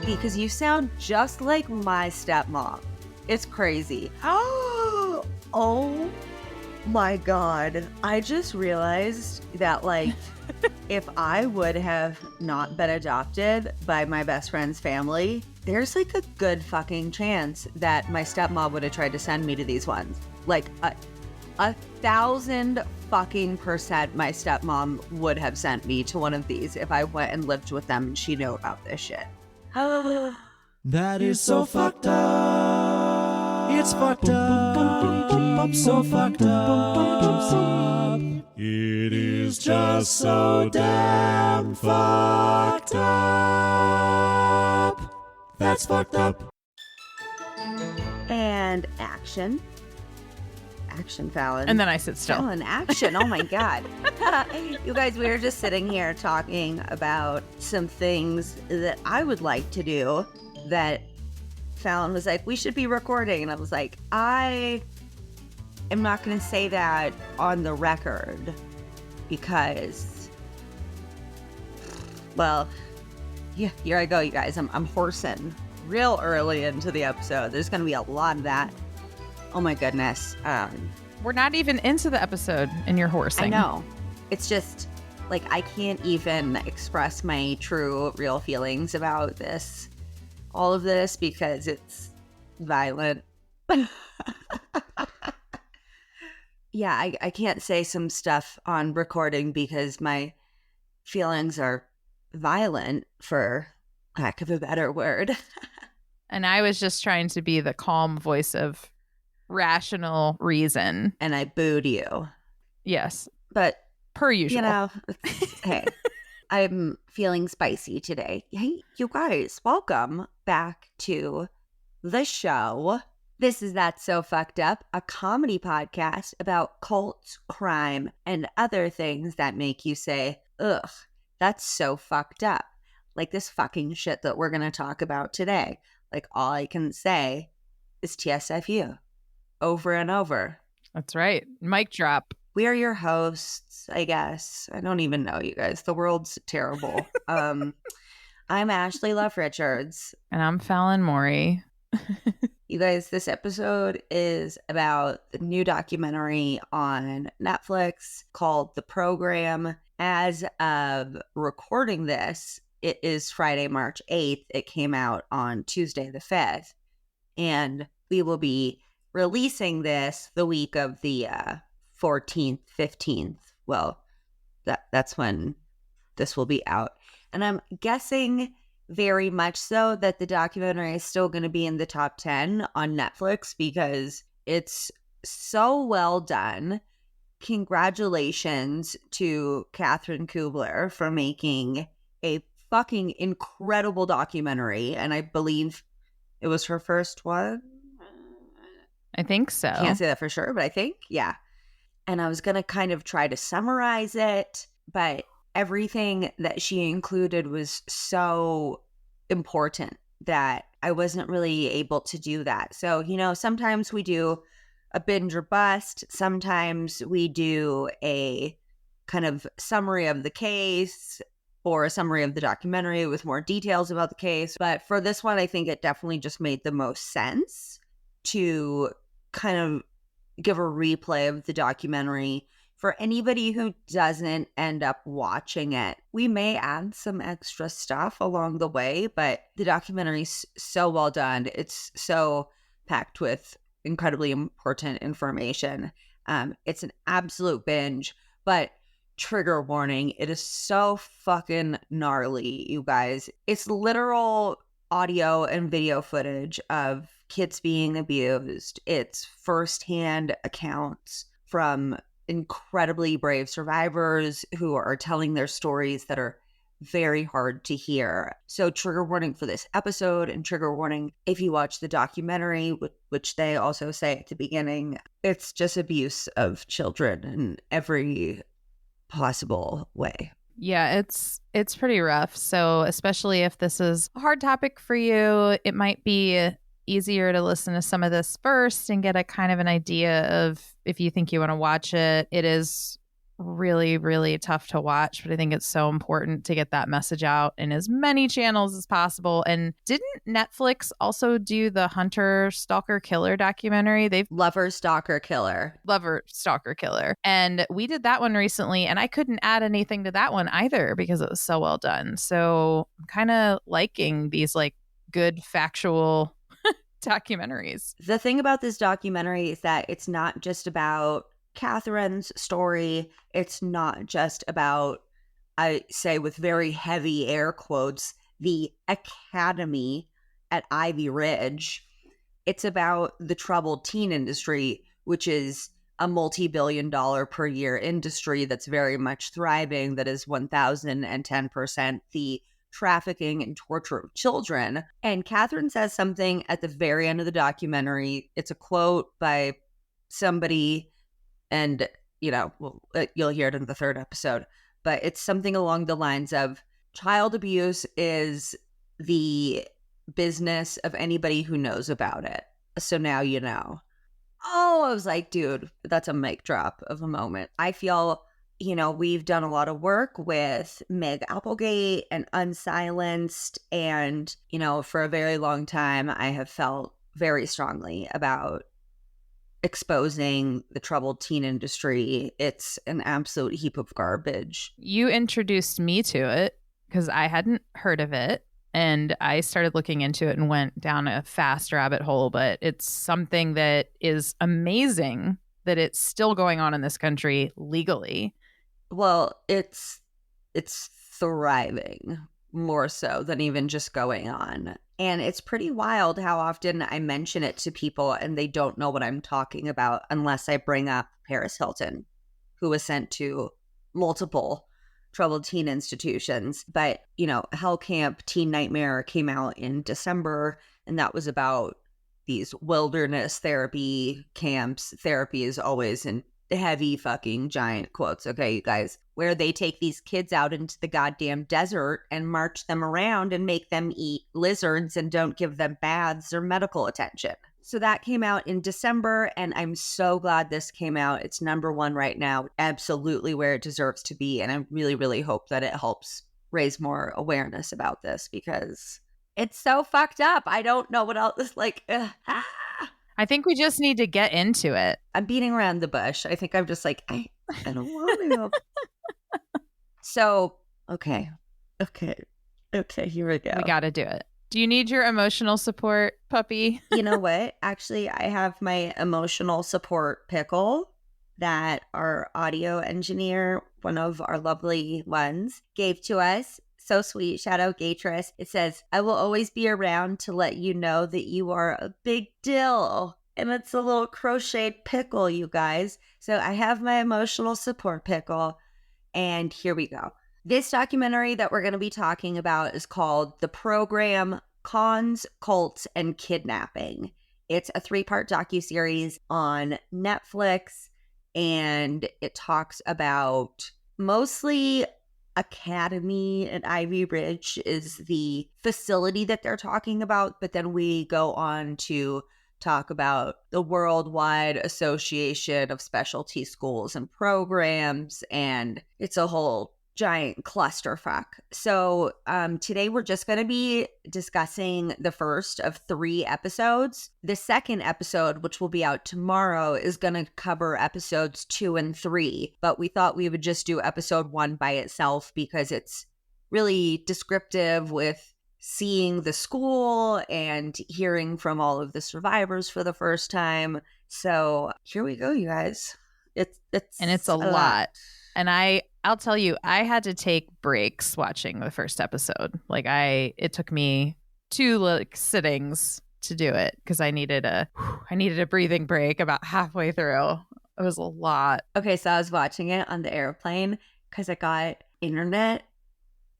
because you sound just like my stepmom. It's crazy. Oh my God. I just realized that, like, if I would have not been adopted by my best friend's family, there's like a good fucking chance that my stepmom would have tried to send me to these ones. Like 1,000% my stepmom would have sent me to one of these if I went and lived with them and she knew about this shit. That is so fucked up. It's fucked up. So fucked up. It is just so damn fucked up. That's fucked up. And action. Action, Fallon. And then I sit still. Fallon, action. Oh my God. You guys, we were just sitting here talking about some things that I would like to do that Fallon was like, we should be recording. And I was like, I am not going to say that on the record because, well, yeah, here I go, you guys. I'm horsing real early into the episode. There's going to be a lot of that. Oh my goodness. We're not even into the episode and you're horsing. I know. It's just like I can't even express my true, real feelings about this. All of this because it's violent. Yeah, I can't say some stuff on recording because my feelings are violent, for lack of a better word. And I was just trying to be the calm voice of rational reason. And I booed you. Yes. But per usual. You know, hey, I'm feeling spicy today. Hey, you guys, welcome back to the show. This is That's So Fucked Up, a comedy podcast about cults, crime, and other things that make you say, ugh, that's so fucked up. Like this fucking shit that we're going to talk about today. Like all I can say is TSFU over and over. That's right. Mic drop. We are your hosts, I guess. I don't even know, you guys. The world's terrible. I'm Ashley Love Richards. And I'm Fallon Morey. You guys, this episode is about the new documentary on Netflix called The Program. As of recording this, it is Friday, March 8th. It came out on Tuesday the 5th. And we will be releasing this the week of the 14th, 15th. Well, that's when this will be out. And I'm guessing very much so that the documentary is still going to be in the top 10 on Netflix because it's so well done. Congratulations to Catherine Kubler for making a fucking incredible documentary. And I believe it was her first one. I think so. Can't say that for sure, but I think, yeah. And I was going to kind of try to summarize it, but everything that she included was so important that I wasn't really able to do that. So, you know, sometimes we do a binge or bust. Sometimes we do a kind of summary of the case or a summary of the documentary with more details about the case. But for this one, I think it definitely just made the most sense to kind of give a replay of the documentary. For anybody who doesn't end up watching it, we may add some extra stuff along the way, but the documentary's so well done. It's so packed with incredibly important information. It's an absolute binge, but trigger warning, it is so fucking gnarly, you guys. It's literal audio and video footage of kids being abused. It's firsthand accounts from incredibly brave survivors who are telling their stories that are very hard to hear. So trigger warning for this episode and trigger warning if you watch the documentary, which they also say at the beginning. It's just abuse of children in every possible way. Yeah, it's pretty rough. So especially if this is a hard topic for you, it might be easier to listen to some of this first and get a kind of an idea of if you think you want to watch it. It is really, really tough to watch, but I think it's so important to get that message out in as many channels as possible. And didn't Netflix also do the Hunter Stalker Killer documentary? Lover Stalker Killer. And we did that one recently, and I couldn't add anything to that one either because it was so well done. So I'm kind of liking these like good factual documentaries. The thing about this documentary is that it's not just about Catherine's story. It's not just about, I say with very heavy air quotes, the academy at Ivy Ridge. It's about the troubled teen industry, which is a multi-billion-dollar per year industry that's very much thriving, that is 1,010% the trafficking and torture of children. And Catherine says something at the very end of the documentary. It's a quote by somebody, and, you'll hear it in the third episode, but it's something along the lines of, child abuse is the business of anybody who knows about it. So now you know. Oh, I was like, dude, that's a mic drop of a moment. I feel, we've done a lot of work with Meg Applegate and Unsilenced. And, for a very long time, I have felt very strongly about exposing the troubled teen industry. It's an absolute heap of garbage. You introduced me to it because I hadn't heard of it. And I started looking into it and went down a fast rabbit hole. But it's something that is amazing that it's still going on in this country legally. Well, it's thriving more so than even just going on. And it's pretty wild how often I mention it to people and they don't know what I'm talking about unless I bring up Paris Hilton, who was sent to multiple troubled teen institutions. But, Hell Camp Teen Nightmare came out in December, and that was about these wilderness therapy camps. Therapy is always in heavy fucking giant quotes, okay, you guys, where they take these kids out into the goddamn desert and march them around and make them eat lizards and don't give them baths or medical attention. So that came out in December, and I'm so glad this came out. It's number one right now, absolutely where it deserves to be. And I really, really hope that it helps raise more awareness about this because it's so fucked up. I don't know what else is like. I think we just need to get into it. I'm beating around the bush. I think I'm just like, I don't want to. So, okay, here we go. We got to do it. Do you need your emotional support, puppy? You know what? Actually, I have my emotional support pickle that our audio engineer, one of our lovely ones, gave to us. So sweet. Shout out Gatris. It says, I will always be around to let you know that you are a big deal. And it's a little crocheted pickle, you guys. So I have my emotional support pickle. And here we go. This documentary that we're going to be talking about is called The Program: Cons, Cults, and Kidnapping. It's a 3-part docuseries on Netflix, and it talks about mostly Academy at Ivy Ridge is the facility that they're talking about, but then we go on to talk about the Worldwide Association of Specialty Schools and Programs, and it's a whole giant clusterfuck. So today we're just going to be discussing the first of 3 episodes. The second episode, which will be out tomorrow, is going to cover episodes 2 and 3, but we thought we would just do episode 1 by itself because it's really descriptive with seeing the school and hearing from all of the survivors for the first time. So here we go, you guys. It's a lot. And I'll tell you, I had to take breaks watching the first episode. It took me 2 sittings to do it because I needed a breathing break about halfway through. It was a lot. Okay, so I was watching it on the airplane because I got internet.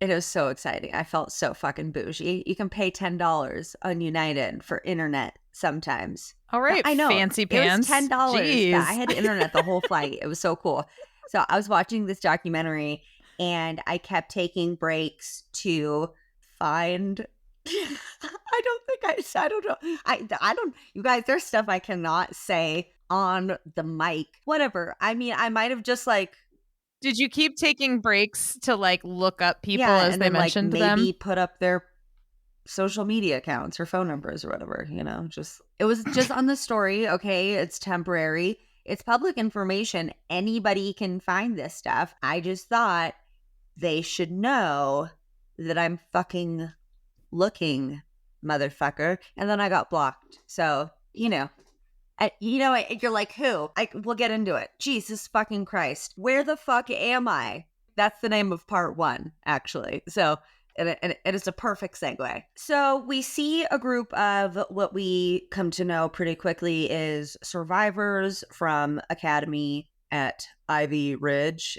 It was so exciting. I felt so fucking bougie. You can pay $10 on United for internet sometimes. All right, I know. Fancy pants. It was $10. Jeez. Yeah, I had internet the whole flight. It was so cool. So I was watching this documentary and I kept taking breaks to find I don't know. You guys, there's stuff I cannot say on the mic. Whatever. I mean, I might have just Did you keep taking breaks to like look up people as and they then, mentioned like, maybe them? put up their social media accounts or phone numbers or whatever, it was just on the story. Okay, it's temporary. It's public information. Anybody can find this stuff. I just thought they should know that I'm fucking looking, motherfucker. And then I got blocked. So, you're like, who? We'll get into it. Jesus fucking Christ. Where the fuck am I? That's the name of part 1, actually. So, and it's a perfect segue. So we see a group of what we come to know pretty quickly is survivors from Academy at Ivy Ridge.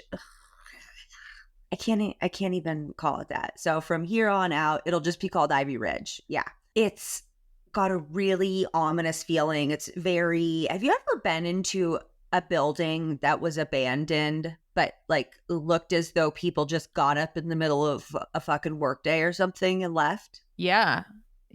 I can't even call it that. So from here on out, it'll just be called Ivy Ridge. Yeah. It's got a really ominous feeling. It's very, have you ever been into a building that was abandoned, but like looked as though people just got up in the middle of a fucking workday or something and left? Yeah.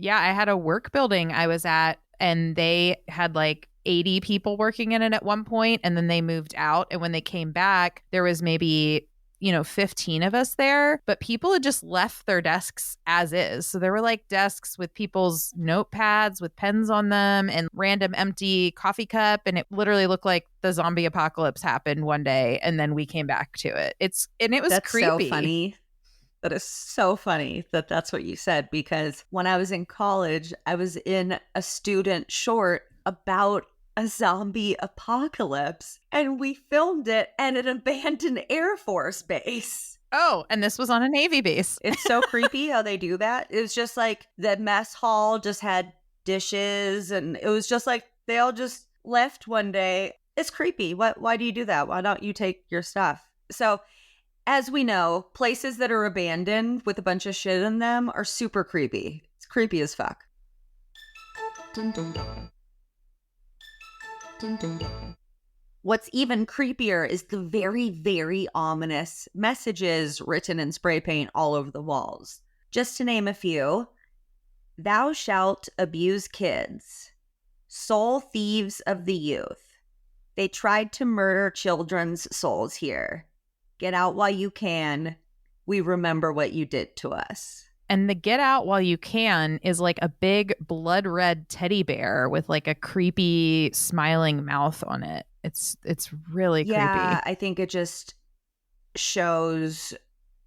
I had a work building I was at, and they had like 80 people working in it at one point, and then they moved out. And when they came back, there was maybe 15 of us there, but people had just left their desks as is. So there were like desks with people's notepads with pens on them and random empty coffee cup. And it literally looked like the zombie apocalypse happened one day. And then we came back to it. It was That's creepy. So funny. That is so funny that that's what you said, because when I was in college, I was in a student short about a zombie apocalypse, and we filmed it at an abandoned Air Force base. Oh, and this was on a Navy base. It's so creepy how they do that. It was just like the mess hall just had dishes, and it was just like they all just left one day. It's creepy. Why do you do that? Why don't you take your stuff? So, as we know, places that are abandoned with a bunch of shit in them are super creepy. It's creepy as fuck. Dun, dun, dun. Dun, dun, dun. What's even creepier is the very, very ominous messages written in spray paint all over the walls. Just to name a few: thou shalt abuse kids, soul thieves of the youth. They tried to murder children's souls here. Get out while you can. We remember what you did to us. And the get out while you can is like a big blood red teddy bear with like a creepy smiling mouth on it. It's really creepy. Yeah, I think it just shows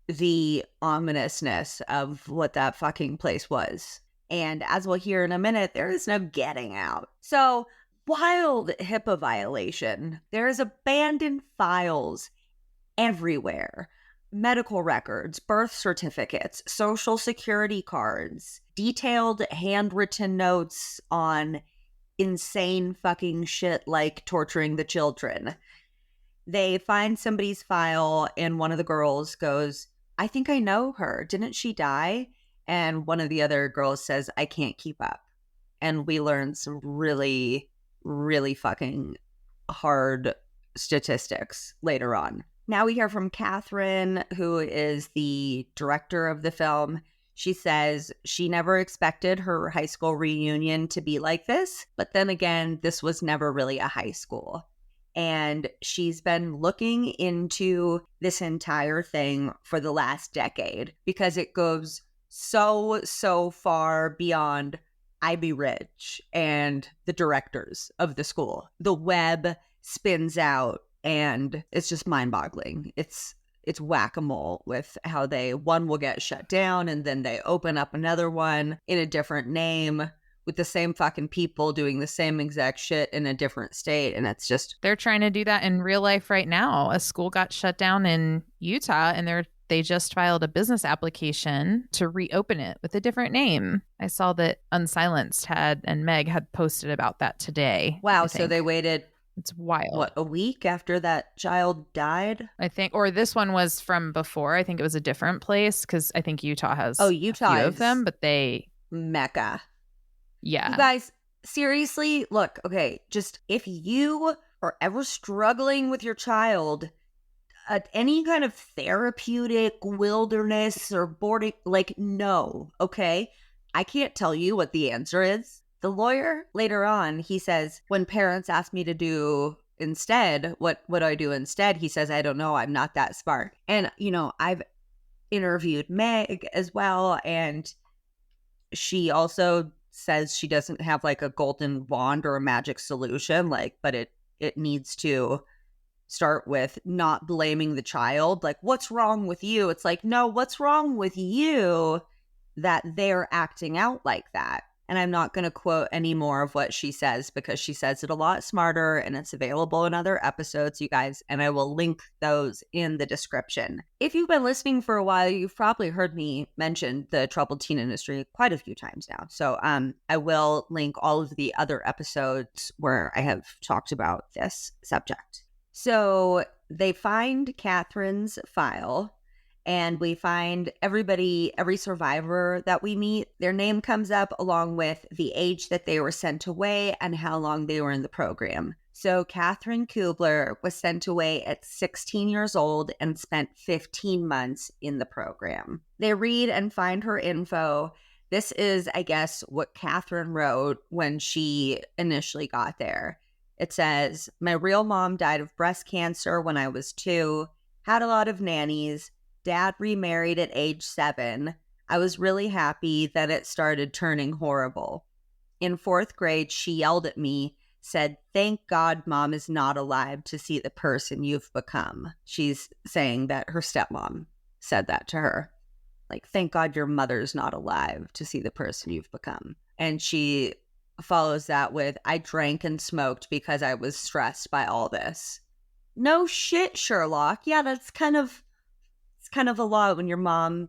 the ominousness of what that fucking place was. And as we'll hear in a minute, there is no getting out. So, wild HIPAA violation. There's abandoned files everywhere. Medical records, birth certificates, social security cards, detailed handwritten notes on insane fucking shit like torturing the children. They find somebody's file, and one of the girls goes, I think I know her. Didn't she die? And one of the other girls says, I can't keep up. And we learn some really, really fucking hard statistics later on. Now we hear from Catherine, who is the director of the film. She says she never expected her high school reunion to be like this. But then again, this was never really a high school. And she's been looking into this entire thing for the last decade because it goes so far beyond Ivy Ridge and the directors of the school. The web spins out. And it's just mind-boggling. It's whack-a-mole with how one will get shut down, and then they open up another one in a different name with the same fucking people doing the same exact shit in a different state. And it's just... They're trying to do that in real life right now. A school got shut down in Utah, and they just filed a business application to reopen it with a different name. I saw that Unsilenced and Meg had posted about that today. Wow, so they waited... It's wild. What, a week after that child died? I think, or this one was from before. I think it was a different place because I think Utah has a few of them, but they... Mecca. Yeah. You guys, seriously, look, okay, just if you are ever struggling with your child, any kind of therapeutic wilderness or boarding, no, okay? I can't tell you what the answer is. The lawyer, later on, he says, when parents ask me to do instead, what do I do instead? He says, I don't know. I'm not that smart. And, I've interviewed Meg as well. And she also says she doesn't have like a golden wand or a magic solution, but it needs to start with not blaming the child. Like, what's wrong with you? It's like, no, what's wrong with you that they're acting out like that? And I'm not going to quote any more of what she says because she says it a lot smarter, and it's available in other episodes, you guys, and I will link those in the description. If you've been listening for a while, you've probably heard me mention the troubled teen industry quite a few times now. So I will link all of the other episodes where I have talked about this subject. So they find Catherine's file, and we find every survivor that we meet, their name comes up along with the age that they were sent away and how long they were in the program. So Catherine Kubler was sent away at 16 years old and spent 15 months in the program. They read and find her info. This is, I guess, what Catherine wrote when she initially got there. It says, my real mom died of breast cancer when I was 2, had a lot of nannies. Dad remarried at age 7. I was really happy that it started turning horrible. In 4th grade, she yelled at me, said, thank God mom is not alive to see the person you've become. She's saying that her stepmom said that to her. Like, thank God your mother's not alive to see the person you've become. And she follows that with, I drank and smoked because I was stressed by all this. No shit, Sherlock. Yeah, it's kind of a lot when your mom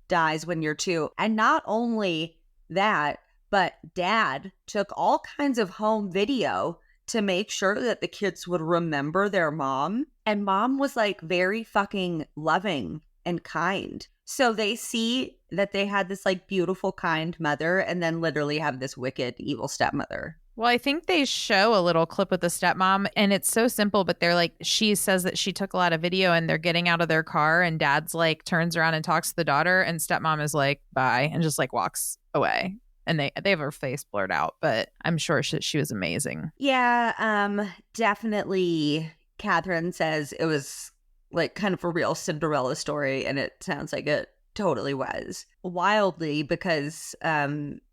dies when you're 2. And not only that, but dad took all kinds of home video to make sure that the kids would remember their mom. And mom was like very fucking loving and kind. So they see that they had this like beautiful, kind mother, and then literally have this wicked, evil stepmother. Well, I think they show a little clip with the stepmom, and it's so simple, but they're like, she says that she took a lot of video, and they're getting out of their car, and dad's like turns around and talks to the daughter, and stepmom is like, bye, and just like walks away. And they have her face blurred out, but I'm sure she was amazing. Yeah, definitely. Catherine says it was like kind of a real Cinderella story, and it sounds like it totally was. Wildly, because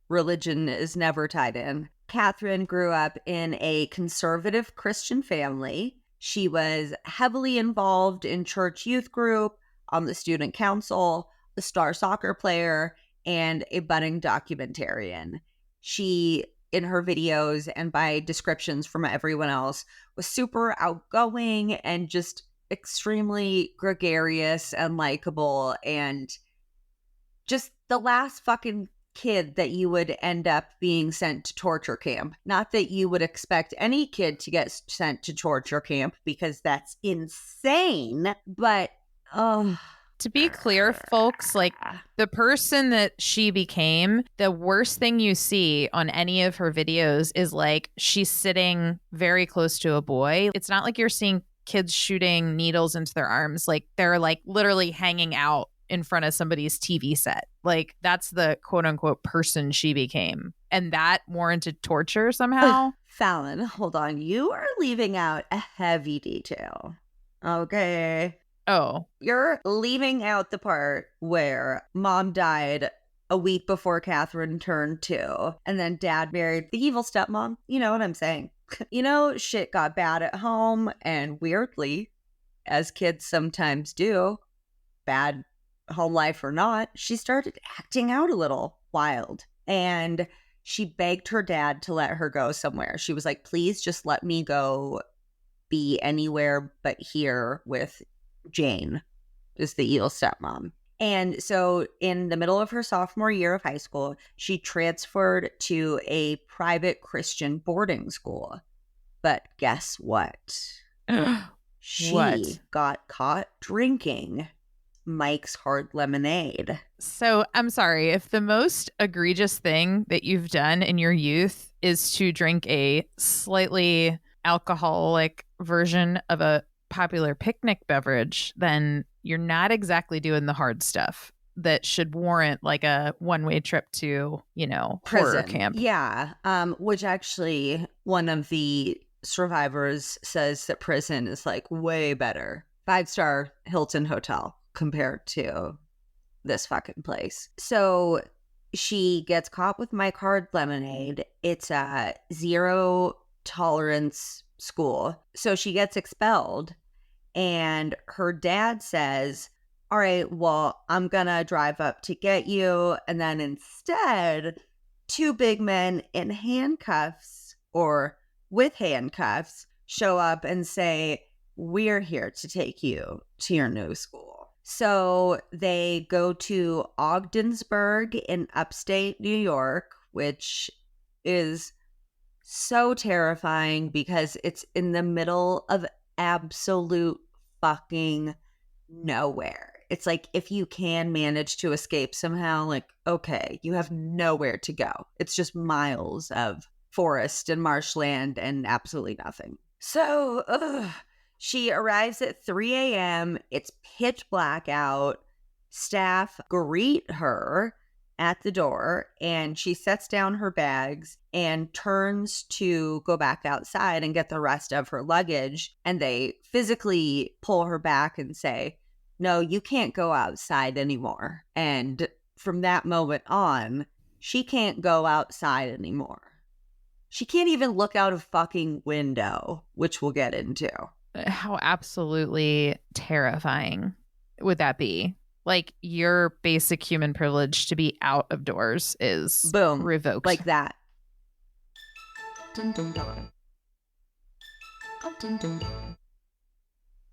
religion is never tied in. Catherine grew up in a conservative Christian family. She was heavily involved in church youth group, on the student council, a star soccer player, and a budding documentarian. She, in her videos and by descriptions from everyone else, was super outgoing and just extremely gregarious and likable, and just the last fucking kid that you would end up being sent to torture camp. Not that you would expect any kid to get sent to torture camp, because that's insane, but to be clear, folks, like the person that she became, the worst thing you see on any of her videos is like she's sitting very close to a boy. It's not like you're seeing kids shooting needles into their arms. Like they're like literally hanging out in front of somebody's TV set. Like that's the quote unquote person she became. And that warranted torture somehow. Fallon, hold on. You are leaving out a heavy detail. Okay. Oh. You're leaving out the part where mom died a week before Catherine turned 2. And then dad married the evil stepmom. You know what I'm saying? Shit got bad at home. And weirdly, as kids sometimes do, bad home life or not, she started acting out a little wild, and she begged her dad to let her go somewhere. She was like, please just let me go be anywhere but here with Jane, is the evil stepmom. And so in the middle of her sophomore year of high school, she transferred to a private Christian boarding school. But guess what? She got caught drinking Mike's Hard Lemonade. So I'm sorry, if the most egregious thing that you've done in your youth is to drink a slightly alcoholic version of a popular picnic beverage, then you're not exactly doing the hard stuff that should warrant like a one-way trip to, prison horror camp. Yeah. Which actually one of the survivors says that prison is like way better. 5-star Hilton hotel compared to this fucking place. So she gets caught with my card lemonade. It's a zero tolerance school. So she gets expelled, and her dad says, all right, well, I'm gonna drive up to get you. And then instead, 2 big men in handcuffs or with handcuffs show up and say, we're here to take you to your new school. So they go to Ogdensburg in upstate New York, which is so terrifying because it's in the middle of absolute fucking nowhere. It's like, if you can manage to escape somehow, like, okay, you have nowhere to go. It's just miles of forest and marshland and absolutely nothing. So, she arrives at 3 a.m. It's pitch black out. Staff greet her at the door, and she sets down her bags and turns to go back outside and get the rest of her luggage. And they physically pull her back and say, no, you can't go outside anymore. And from that moment on, she can't go outside anymore. She can't even look out a fucking window, which we'll get into. How absolutely terrifying would that be? Like, your basic human privilege to be out of doors is boom, revoked. Like that.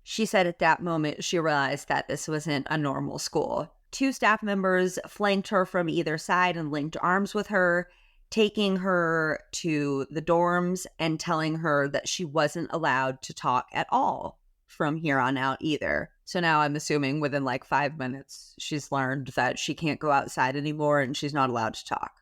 She said at that moment she realized that this wasn't a normal school. 2 staff members flanked her from either side and linked arms with her, taking her to the dorms and telling her that she wasn't allowed to talk at all from here on out either. So now I'm assuming within like 5 minutes, she's learned that she can't go outside anymore and she's not allowed to talk.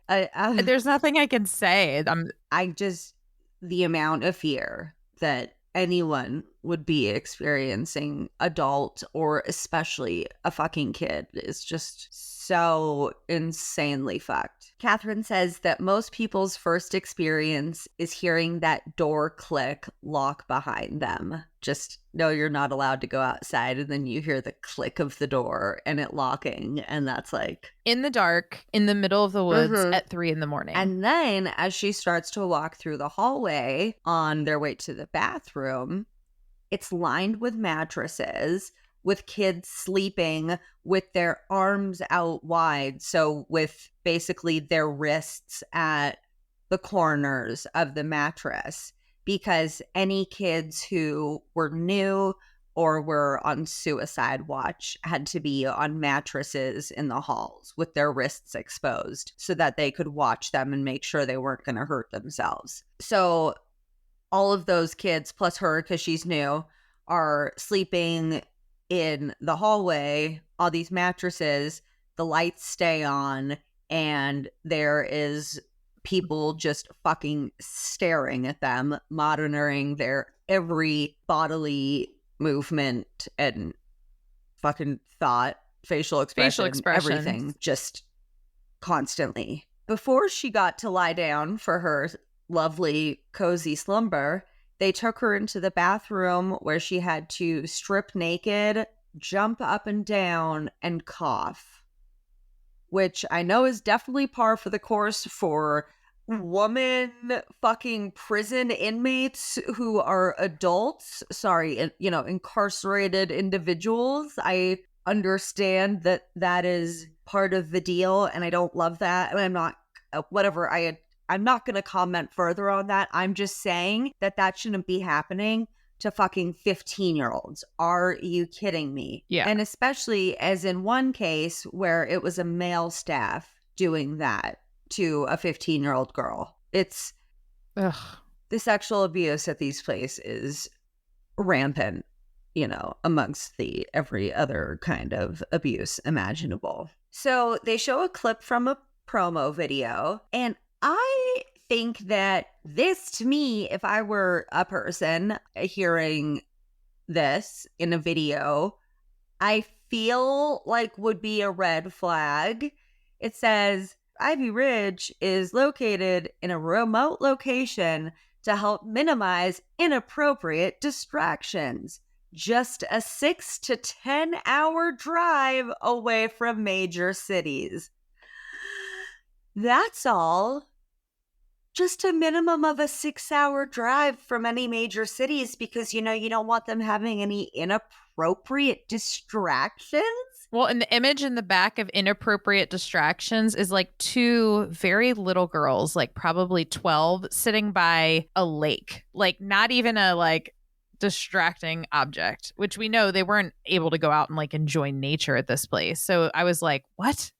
There's nothing I can say. The amount of fear that anyone would be experiencing, adult or especially a fucking kid, is just so insanely fucked. Catherine says that most people's first experience is hearing that door click lock behind them. Just know you're not allowed to go outside, and then you hear the click of the door and it locking, and that's like in the dark, in the middle of the woods at 3 a.m. And then as she starts to walk through the hallway on their way to the bathroom, it's lined with mattresses, with kids sleeping with their arms out wide. So with basically their wrists at the corners of the mattress, because any kids who were new or were on suicide watch had to be on mattresses in the halls with their wrists exposed so that they could watch them and make sure they weren't going to hurt themselves. So all of those kids, plus her, because she's new, are sleeping in the hallway, all these mattresses, the lights stay on, and there is people just fucking staring at them, monitoring their every bodily movement and fucking thought, facial expression, everything, just constantly. Before she got to lie down for her lovely, cozy slumber, they took her into the bathroom where she had to strip naked, jump up and down, and cough, which I know is definitely par for the course for woman fucking prison inmates who are adults. Sorry, incarcerated individuals. I understand that that is part of the deal, and I don't love that. And I'm not, I'm not going to comment further on that. I'm just saying that shouldn't be happening to fucking 15-year-olds. Are you kidding me? Yeah. And especially as in one case where it was a male staff doing that to a 15-year-old girl. It's the sexual abuse at these places is rampant, amongst the every other kind of abuse imaginable. So they show a clip from a promo video, and I think that this, to me, if I were a person hearing this in a video, I feel like would be a red flag. It says, Ivy Ridge is located in a remote location to help minimize inappropriate distractions. Just a 6 to 10 hour drive away from major cities. That's all. Just a minimum of a 6-hour drive from any major cities because, you don't want them having any inappropriate distractions. Well, and the image in the back of inappropriate distractions is like two very little girls, like probably 12, sitting by a lake. Like not even a distracting object, which we know they weren't able to go out and enjoy nature at this place. So I was like, what?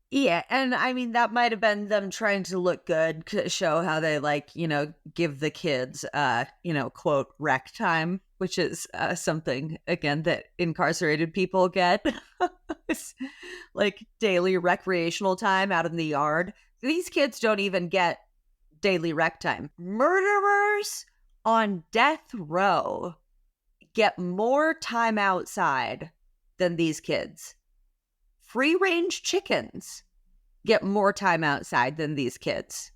Yeah, and I mean, that might have been them trying to look good, to show how they give the kids, quote, rec time, which is something, again, that incarcerated people get. It's like daily recreational time out in the yard. These kids don't even get daily rec time. Murderers on death row get more time outside than these kids. Free-range chickens get more time outside than these kids.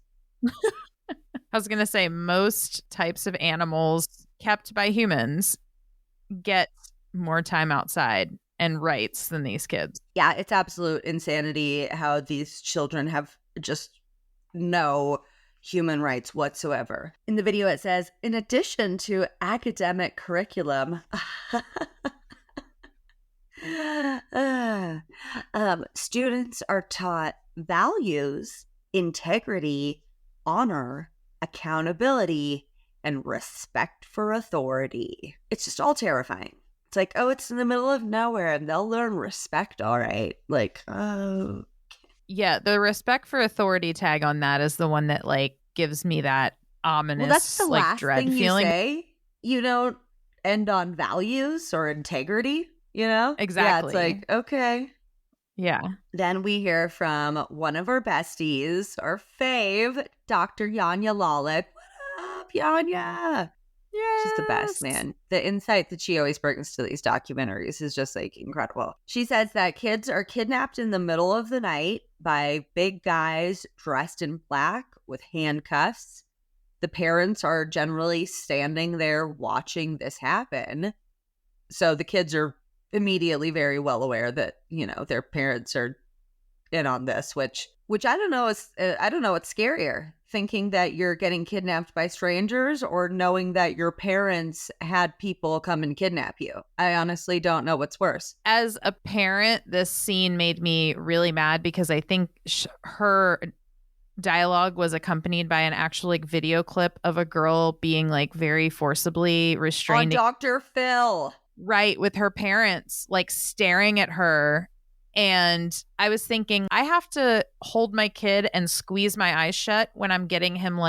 I was going to say most types of animals kept by humans get more time outside and rights than these kids. Yeah, it's absolute insanity how these children have just no human rights whatsoever. In the video, it says, in addition to academic curriculum, students are taught values, integrity, honor, accountability, and respect for authority. It's just all terrifying. It's like, oh, it's in the middle of nowhere and they'll learn respect, all right. Oh. Yeah, the respect for authority tag on that is the one that gives me that ominous that's the last dread thing feeling. You say. You don't end on values or integrity. Exactly. Yeah, it's like, okay. Yeah. Then we hear from one of our besties, our fave, Dr. Yanya Lalick. What up, Yanya? Yeah. She's the best, man. The insight that she always brings to these documentaries is just incredible. She says that kids are kidnapped in the middle of the night by big guys dressed in black with handcuffs. The parents are generally standing there watching this happen. So the kids are immediately very well aware that, their parents are in on this, which I don't know is, I don't know what's scarier, thinking that you're getting kidnapped by strangers or knowing that your parents had people come and kidnap you. I honestly don't know what's worse. As a parent, this scene made me really mad because I think her dialogue was accompanied by an actual video clip of a girl being very forcibly restrained. On Dr. Phil. Right, with her parents staring at her. And I was thinking, I have to hold my kid and squeeze my eyes shut when I'm getting him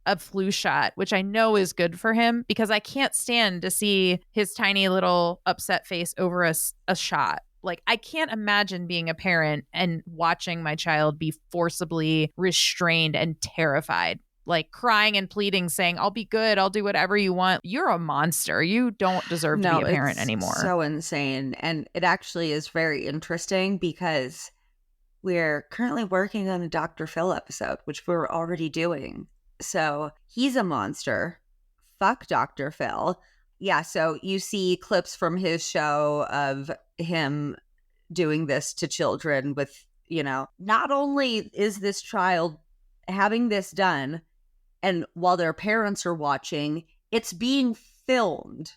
a flu shot, which I know is good for him because I can't stand to see his tiny little upset face over a shot. I can't imagine being a parent and watching my child be forcibly restrained and terrified. Crying and pleading, saying, I'll be good, I'll do whatever you want. You're a monster. You don't deserve to be a parent anymore. So insane. And it actually is very interesting because we're currently working on a Dr. Phil episode, which we're already doing. So he's a monster. Fuck Dr. Phil. Yeah, so you see clips from his show of him doing this to children with, not only is this child having this done, and while their parents are watching, it's being filmed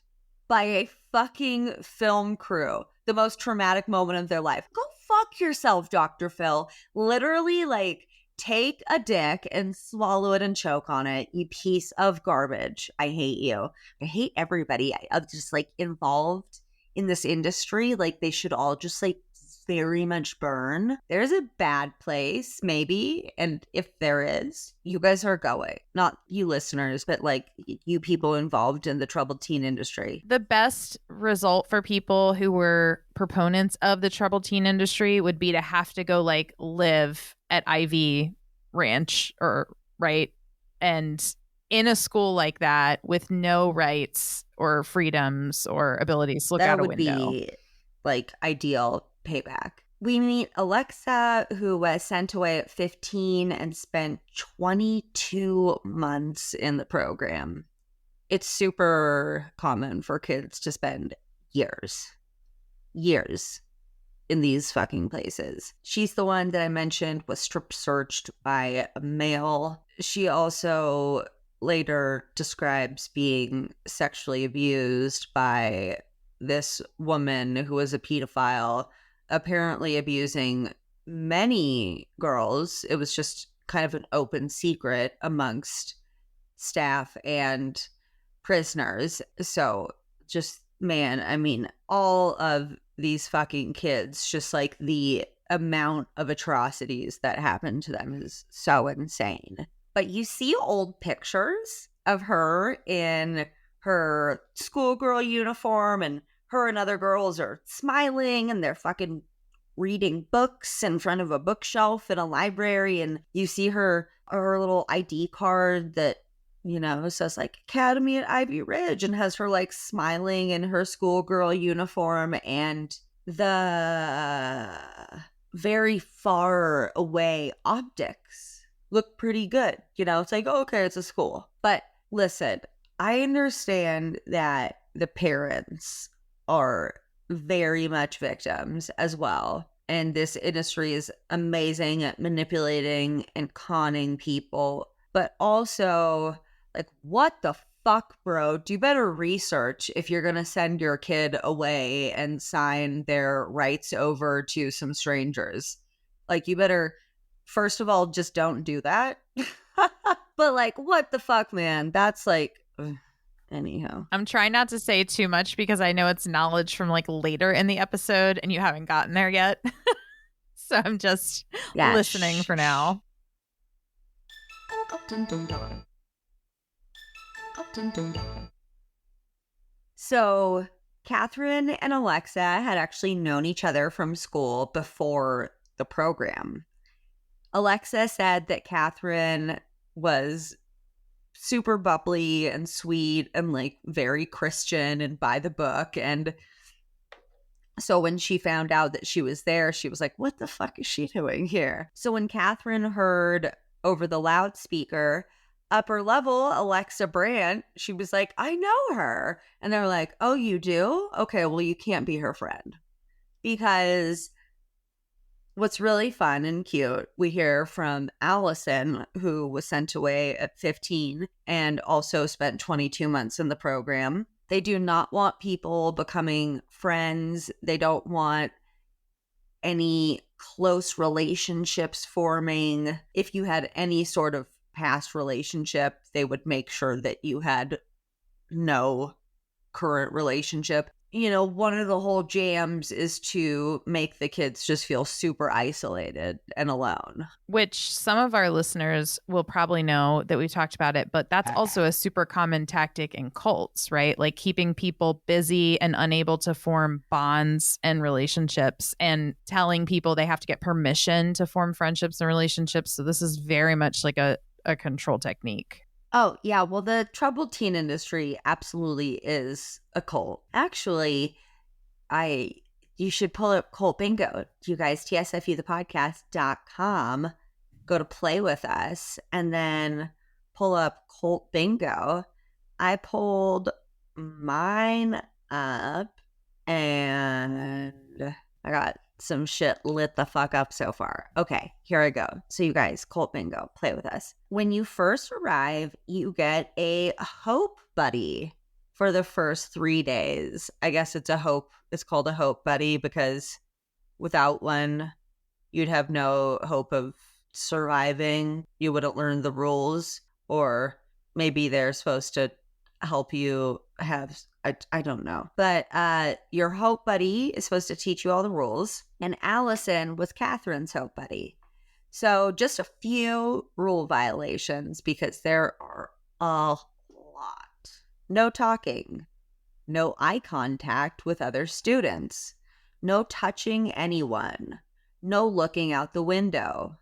by a fucking film crew. The most traumatic moment of their life. Go fuck yourself, Dr. Phil. Literally, take a dick and swallow it and choke on it, you piece of garbage. I hate you. I hate everybody. I'm just involved in this industry. They should all just very much burn. There's a bad place, maybe. And if there is, you guys are going. Not you listeners, but you people involved in the troubled teen industry. The best result for people who were proponents of the troubled teen industry would be to have to go live at Ivy Ranch and in a school like that with no rights or freedoms or abilities to look out a window. That would be ideal payback. We meet Alexa, who was sent away at 15 and spent 22 months in the program. It's super common for kids to spend years in these fucking places. She's the one that I mentioned was strip searched by a male. She also later describes being sexually abused by this woman who was a pedophile, apparently abusing many girls. It was just kind of an open secret amongst staff and prisoners. So just, man, I mean, all of these fucking kids, just like the amount of atrocities that happened to them is so insane. But you see old pictures of her in her schoolgirl uniform, and her and other girls are smiling and they're fucking reading books in front of a bookshelf in a library. And you see her little ID card that, you know, says like Academy at Ivy Ridge and has her like smiling in her schoolgirl uniform, and the very far away optics look pretty good. You know, it's like, oh, okay, it's a school. But listen, I understand that the parents are very much victims as well. And this industry is amazing at manipulating and conning people. But also, like, what the fuck, bro? Do better research if you're going to send your kid away and sign their rights over to some strangers. Like, you better, first of all, just don't do that. But, like, what the fuck, man? That's like... Anyhow, I'm trying not to say too much because I know it's knowledge from like later in the episode and you haven't gotten there yet. So I'm just listening for now. So Catherine and Alexa had actually known each other from school before the program. Alexa said that Catherine was super bubbly and sweet and like very Christian and by the book. And so when she found out that she was there, she was like, what the fuck is she doing here? So when Catherine heard over the loudspeaker, upper level Alexa Brandt, she was like, I know her. And they're like, oh, you do? Okay, well, you can't be her friend. Because what's really fun and cute, we hear from Allison, who was sent away at 15 and also spent 22 months in the program. They do not want people becoming friends. They don't want any close relationships forming. If you had any sort of past relationship, they would make sure that you had no current relationship. You know, one of the whole jams is to make the kids just feel super isolated and alone. Which some of our listeners will probably know that we talked about it, but that's also a super common tactic in cults, right? Like keeping people busy and unable to form bonds and relationships and telling people they have to get permission to form friendships and relationships. So this is very much like a control technique. Oh, yeah. Well, the troubled teen industry absolutely is a cult. Actually, you should pull up Cult Bingo. You guys, TSFU-the-podcast.com, go to play with us, and then pull up Cult Bingo. I pulled mine up, and I got some shit lit the fuck up so far. Okay, here I go. So you guys, Cult Bingo, play with us. When you first arrive, you get a hope buddy for the first 3 days. I guess it's called a hope buddy because without one, you'd have no hope of surviving. You wouldn't learn the rules, or maybe they're supposed to help you have, I don't know. But your hope buddy is supposed to teach you all the rules. And Allison was Catherine's hope buddy. So just a few rule violations because there are a lot. No talking. No eye contact with other students. No touching anyone. No looking out the window.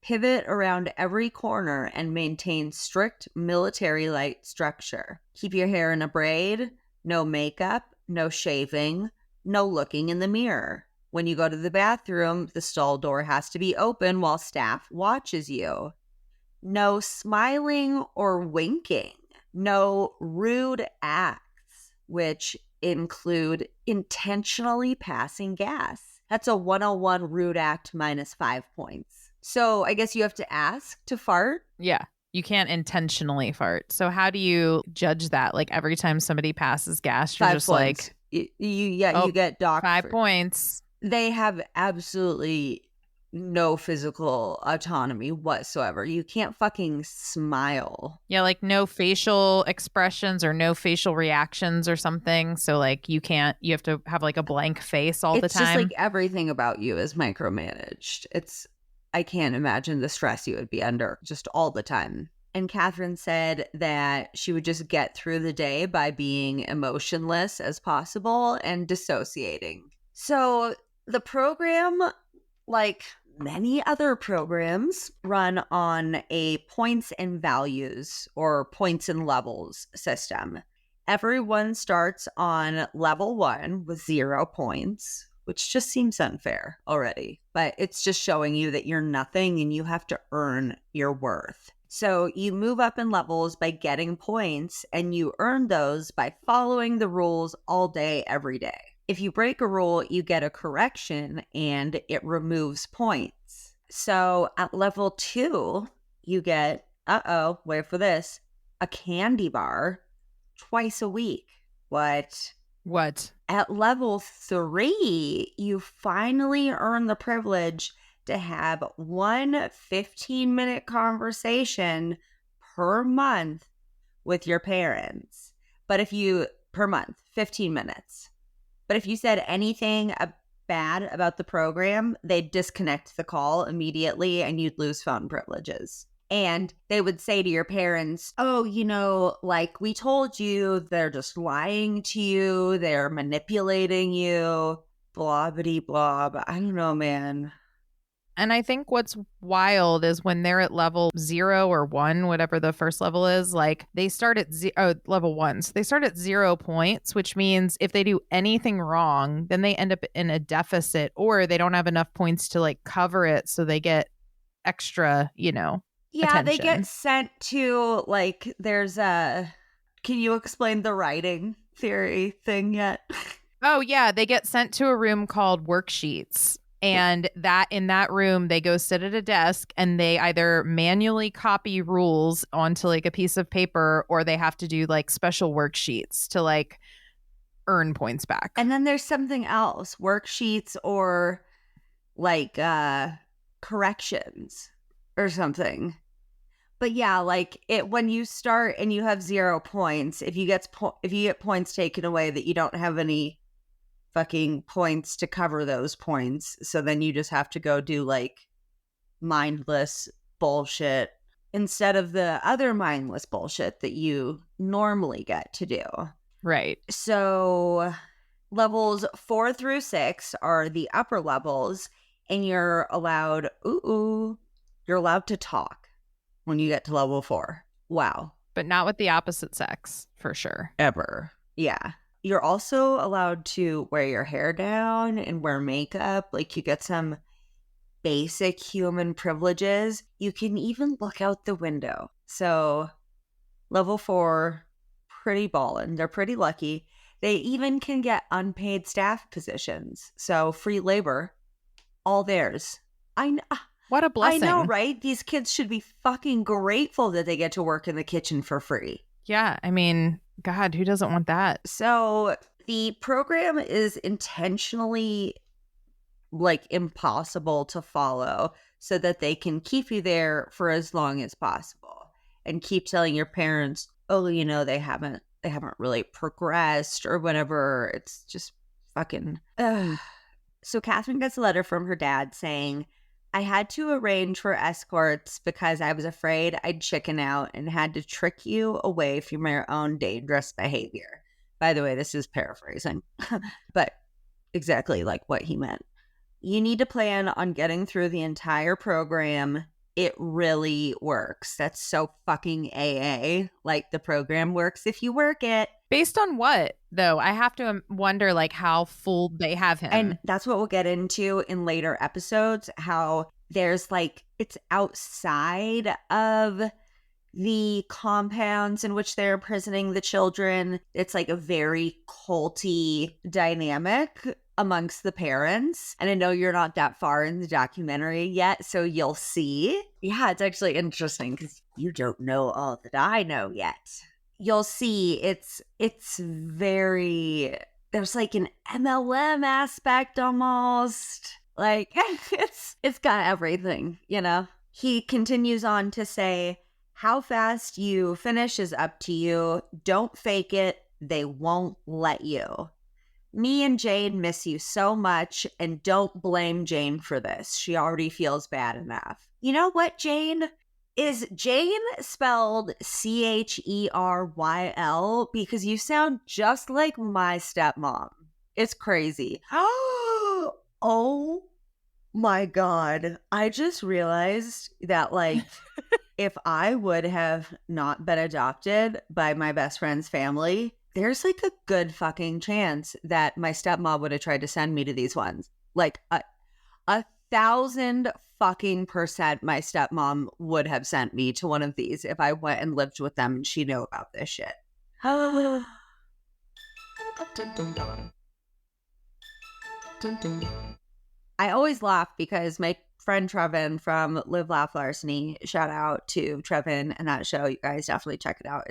Pivot around every corner and maintain strict military-like structure. Keep your hair in a braid. No makeup. No shaving. No looking in the mirror. When you go to the bathroom, the stall door has to be open while staff watches you. No smiling or winking. No rude acts, which include intentionally passing gas. That's a 101 rude act minus 5 points. So I guess you have to ask to fart. Yeah. You can't intentionally fart. So how do you judge that? Like every time somebody passes gas, you're 5 just points. like, you get docked 5 points. They have absolutely no physical autonomy whatsoever. You can't fucking smile. Yeah, like no facial expressions or no facial reactions or something. So like you have to have like a blank face all the time. It's just like everything about you is micromanaged. I can't imagine the stress you would be under just all the time. And Catherine said that she would just get through the day by being emotionless as possible and dissociating. So the program, like many other programs, run on a points and values or points and levels system. Everyone starts on level 1 with 0 points, which just seems unfair already. But it's just showing you that you're nothing and you have to earn your worth. So you move up in levels by getting points, and you earn those by following the rules all day, every day. If you break a rule, you get a correction and it removes points. So at level 2, you get, wait for this, a candy bar twice a week. What? At level 3, you finally earn the privilege to have one 15-minute conversation per month with your parents. Per month, 15 minutes. But if you said anything bad about the program, they'd disconnect the call immediately and you'd lose phone privileges. And they would say to your parents, like we told you, they're just lying to you. They're manipulating you. Blobbity blob. I don't know, man. And I think what's wild is when they're at level 0 or 1, whatever the first level is, like they start at level 1. So they start at 0 points, which means if they do anything wrong, then they end up in a deficit, or they don't have enough points to like cover it. So they get extra, attention. They get sent to like, can you explain the writing theory thing yet? Oh, yeah. They get sent to a room called worksheets. And in that room, they go sit at a desk and they either manually copy rules onto like a piece of paper, or they have to do like special worksheets to like earn points back. And then there's something else, worksheets or like corrections or something. But yeah, like when you start and you have 0 points, if you get points taken away, that you don't have any fucking points to cover those points, so then you just have to go do like mindless bullshit instead of the other mindless bullshit that you normally get to do. Right. So levels 4 through 6 are the upper levels, and you're allowed to talk when you get to level 4. Wow. But not with the opposite sex, for sure. Ever. Yeah. You're also allowed to wear your hair down and wear makeup. Like, you get some basic human privileges. You can even look out the window. So, level 4, pretty ballin'. They're pretty lucky. They even can get unpaid staff positions. So, free labor, all theirs. What a blessing. I know, right? These kids should be fucking grateful that they get to work in the kitchen for free. Yeah, I mean, God, who doesn't want that? So the program is intentionally like impossible to follow so that they can keep you there for as long as possible and keep telling your parents, they haven't really progressed or whatever. It's just fucking So Catherine gets a letter from her dad saying, I had to arrange for escorts because I was afraid I'd chicken out and had to trick you away from your own dangerous behavior. By the way, this is paraphrasing, but exactly like what he meant. You need to plan on getting through the entire program it really works. That's so fucking AA. Like, the program works if you work it. Based on what, though? I have to wonder, like, how fooled they have him. And that's what we'll get into in later episodes, how there's, like, it's outside of the compounds in which they're imprisoning the children. It's like a very culty dynamic amongst the parents. And I know you're not that far in the documentary yet, so you'll see. Yeah, it's actually interesting because you don't know all that I know yet. You'll see it's very, there's like an MLM aspect almost. Like, it's got everything, you know? He continues on to say, how fast you finish is up to you. Don't fake it. They won't let you. Me and Jane miss you so much, and don't blame Jane for this. She already feels bad enough. You know what, Jane? Is Jane spelled Cheryl? Because you sound just like my stepmom. It's crazy. Oh my God. I just realized that, like, if I would have not been adopted by my best friend's family, there's like a good fucking chance that my stepmom would have tried to send me to these ones. Like 1,000% my stepmom would have sent me to one of these if I went and lived with them and she knew about this shit. I always laugh because my friend Trevin from Live Laugh Larceny, shout out to Trevin and that show. You guys definitely check it out.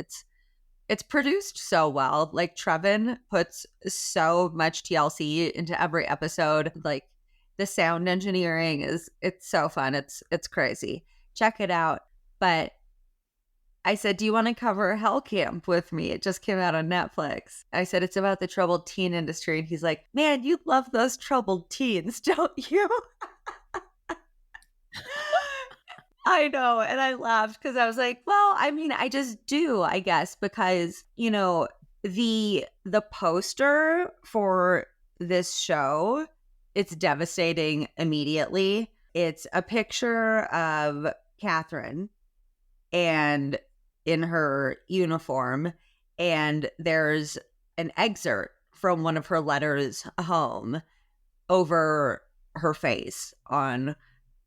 It's produced so well. Like, Trevin puts so much TLC into every episode. Like, the sound engineering it's so fun. It's crazy. Check it out. But I said, do you want to cover Hell Camp with me? It just came out on Netflix. I said, it's about the troubled teen industry. And he's like, man, you love those troubled teens, don't you? I know. And I laughed because I was like, well, I mean, I just do, I guess, because, you know, the poster for this show, it's devastating immediately. It's a picture of Catherine and in her uniform, and there's an excerpt from one of her letters home over her face on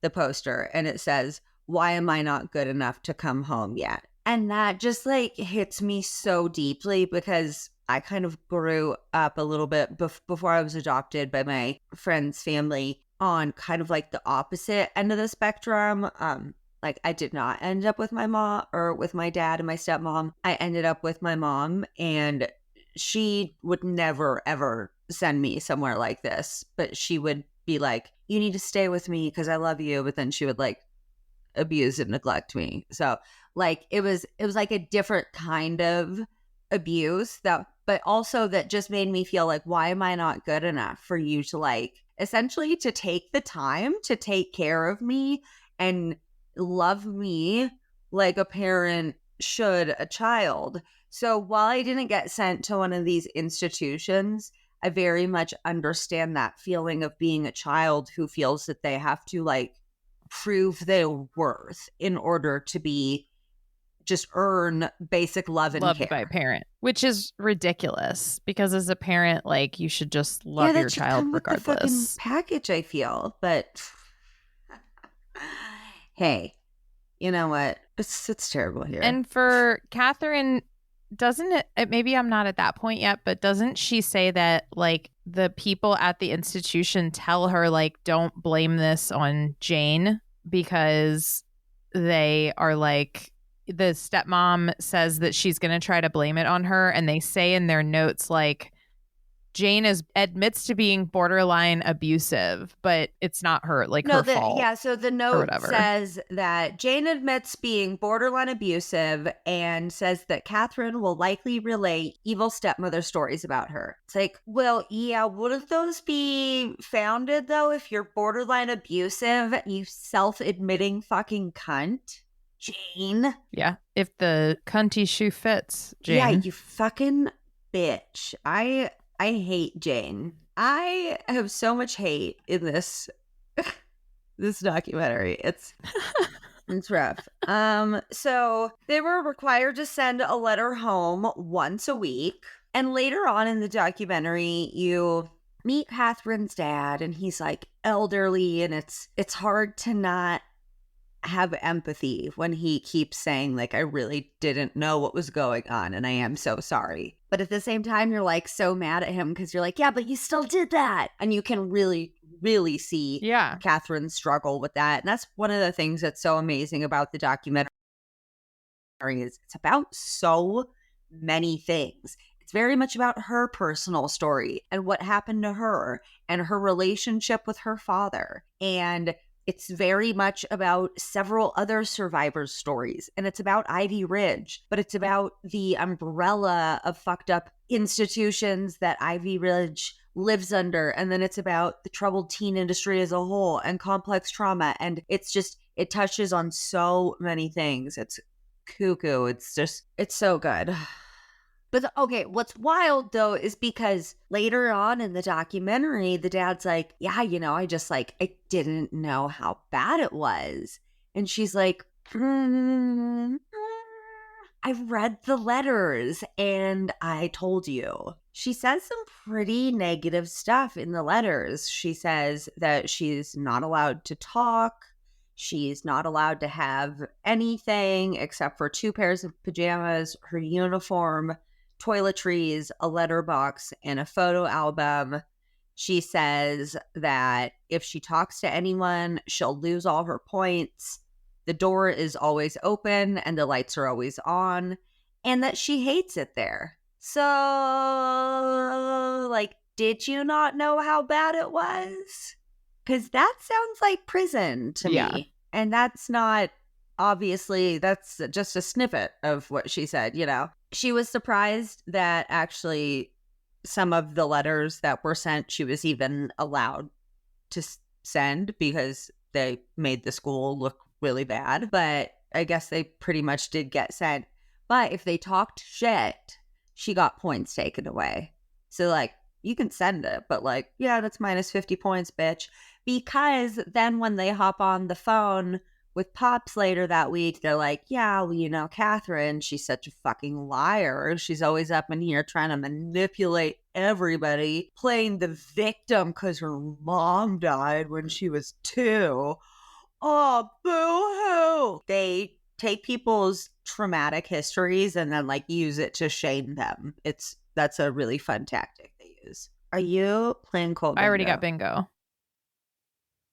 the poster, and it says, why am I not good enough to come home yet? And that just like hits me so deeply because I kind of grew up a little bit before I was adopted by my friend's family on kind of like the opposite end of the spectrum. Like, I did not end up with my mom or with my dad and my stepmom. I ended up with my mom, and she would never, ever send me somewhere like this. But she would be like, you need to stay with me because I love you. But then she would like abuse and neglect me. So like it was like a different kind of abuse but also that just made me feel like, why am I not good enough for you to like essentially to take the time to take care of me and love me like a parent should a child. So while I didn't get sent to one of these institutions, I very much understand that feeling of being a child who feels that they have to like prove their worth in order to be just earn basic love and loved care. By a parent, which is ridiculous because as a parent, like, you should just love your child regardless. With the fucking package, I feel, but hey, you know what? It's terrible here. And for Catherine, doesn't it? Maybe I'm not at that point yet, but doesn't she say that like the people at the institution tell her like, don't blame this on Jane because they are like, the stepmom says that she's going to try to blame it on her, and they say in their notes like, Jane admits to being borderline abusive, but it's not her fault. Yeah, so the note says that Jane admits being borderline abusive and says that Catherine will likely relay evil stepmother stories about her. It's like, well, yeah, wouldn't those be founded though if you're borderline abusive, you self-admitting fucking cunt, Jane? Yeah, if the cunty shoe fits, Jane. Yeah, you fucking bitch. I hate Jane. I have so much hate in this documentary. It's It's rough. So they were required to send a letter home once a week. And later on in the documentary, you meet Catherine's dad, and he's like elderly, and it's hard to not have empathy when he keeps saying, like, I really didn't know what was going on, and I am so sorry. But at the same time, you're like so mad at him because you're like, yeah, but you still did that. And you can really, really see Catherine's struggle with that. And that's one of the things that's so amazing about the documentary is it's about so many things. It's very much about her personal story and what happened to her and her relationship with her father. And it's very much about several other survivors' stories. And it's about Ivy Ridge, but it's about the umbrella of fucked up institutions that Ivy Ridge lives under. And then it's about the troubled teen industry as a whole and complex trauma. And it's just, it touches on so many things. It's cuckoo. It's so good. But okay, what's wild though is because later on in the documentary, the dad's like, yeah, I just I didn't know how bad it was. And she's like, I read the letters and I told you. She says some pretty negative stuff in the letters. She says that she's not allowed to talk. She's not allowed to have anything except for 2 pairs of pajamas, her uniform, toiletries, a letterbox, and a photo album. She says that if she talks to anyone, she'll lose all her points. The door is always open and the lights are always on, and that she hates it there. So, did you not know how bad it was? Because that sounds like prison to me. And that's not, obviously, that's just a snippet of what she said, She was surprised that actually some of the letters that were sent, she was even allowed to send because they made the school look really bad. But I guess they pretty much did get sent. But if they talked shit, she got points taken away. So, you can send it, but that's minus 50 points, bitch. Because then when they hop on the phone with Pops later that week, they're like, yeah, well, Catherine, she's such a fucking liar. She's always up in here trying to manipulate everybody, playing the victim because her mom died when she was 2. Oh, boo-hoo. They take people's traumatic histories and then use it to shame them. That's a really fun tactic they use. Are you playing cold bingo? I already got bingo.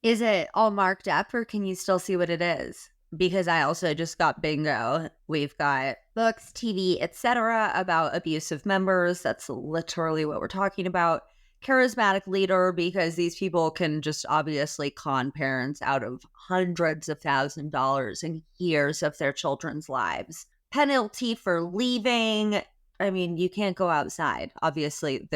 Is it all marked up or can you still see what it is? Because I also just got bingo. We've got books, TV, etc. about abusive members. That's literally what we're talking about. Charismatic leader, because these people can just obviously con parents out of hundreds of thousands of dollars and years of their children's lives. Penalty for leaving. I mean, you can't go outside. Obviously,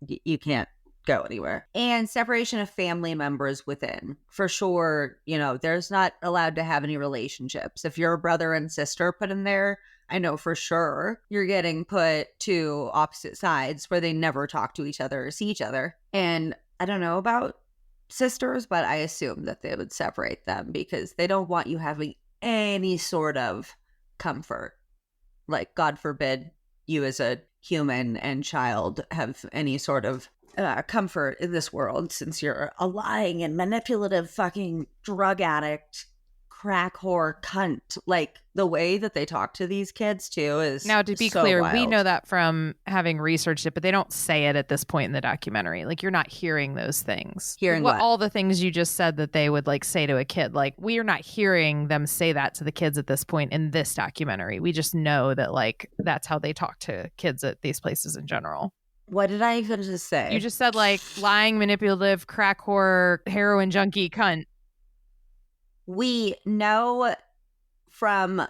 you can't go anywhere. And separation of family members within. For sure, there's not allowed to have any relationships. If you're a brother and sister put in there, I know for sure you're getting put to opposite sides where they never talk to each other or see each other. And I don't know about sisters, but I assume that they would separate them because they don't want you having any sort of comfort. God forbid you as a human and child have any sort of comfort in this world since you're a lying and manipulative fucking drug addict, crack whore cunt. The way that they talk to these kids too is now, to be so clear, wild. We know that from having researched it, but they don't say it at this point in the documentary. You're not hearing those things. Hearing what? All the things you just said that they would say to a kid. We are not hearing them say that to the kids at this point in this documentary. We just know that that's how they talk to kids at these places in general. What did I even just say? You just said lying, manipulative, crack whore, heroin junkie, cunt. We know from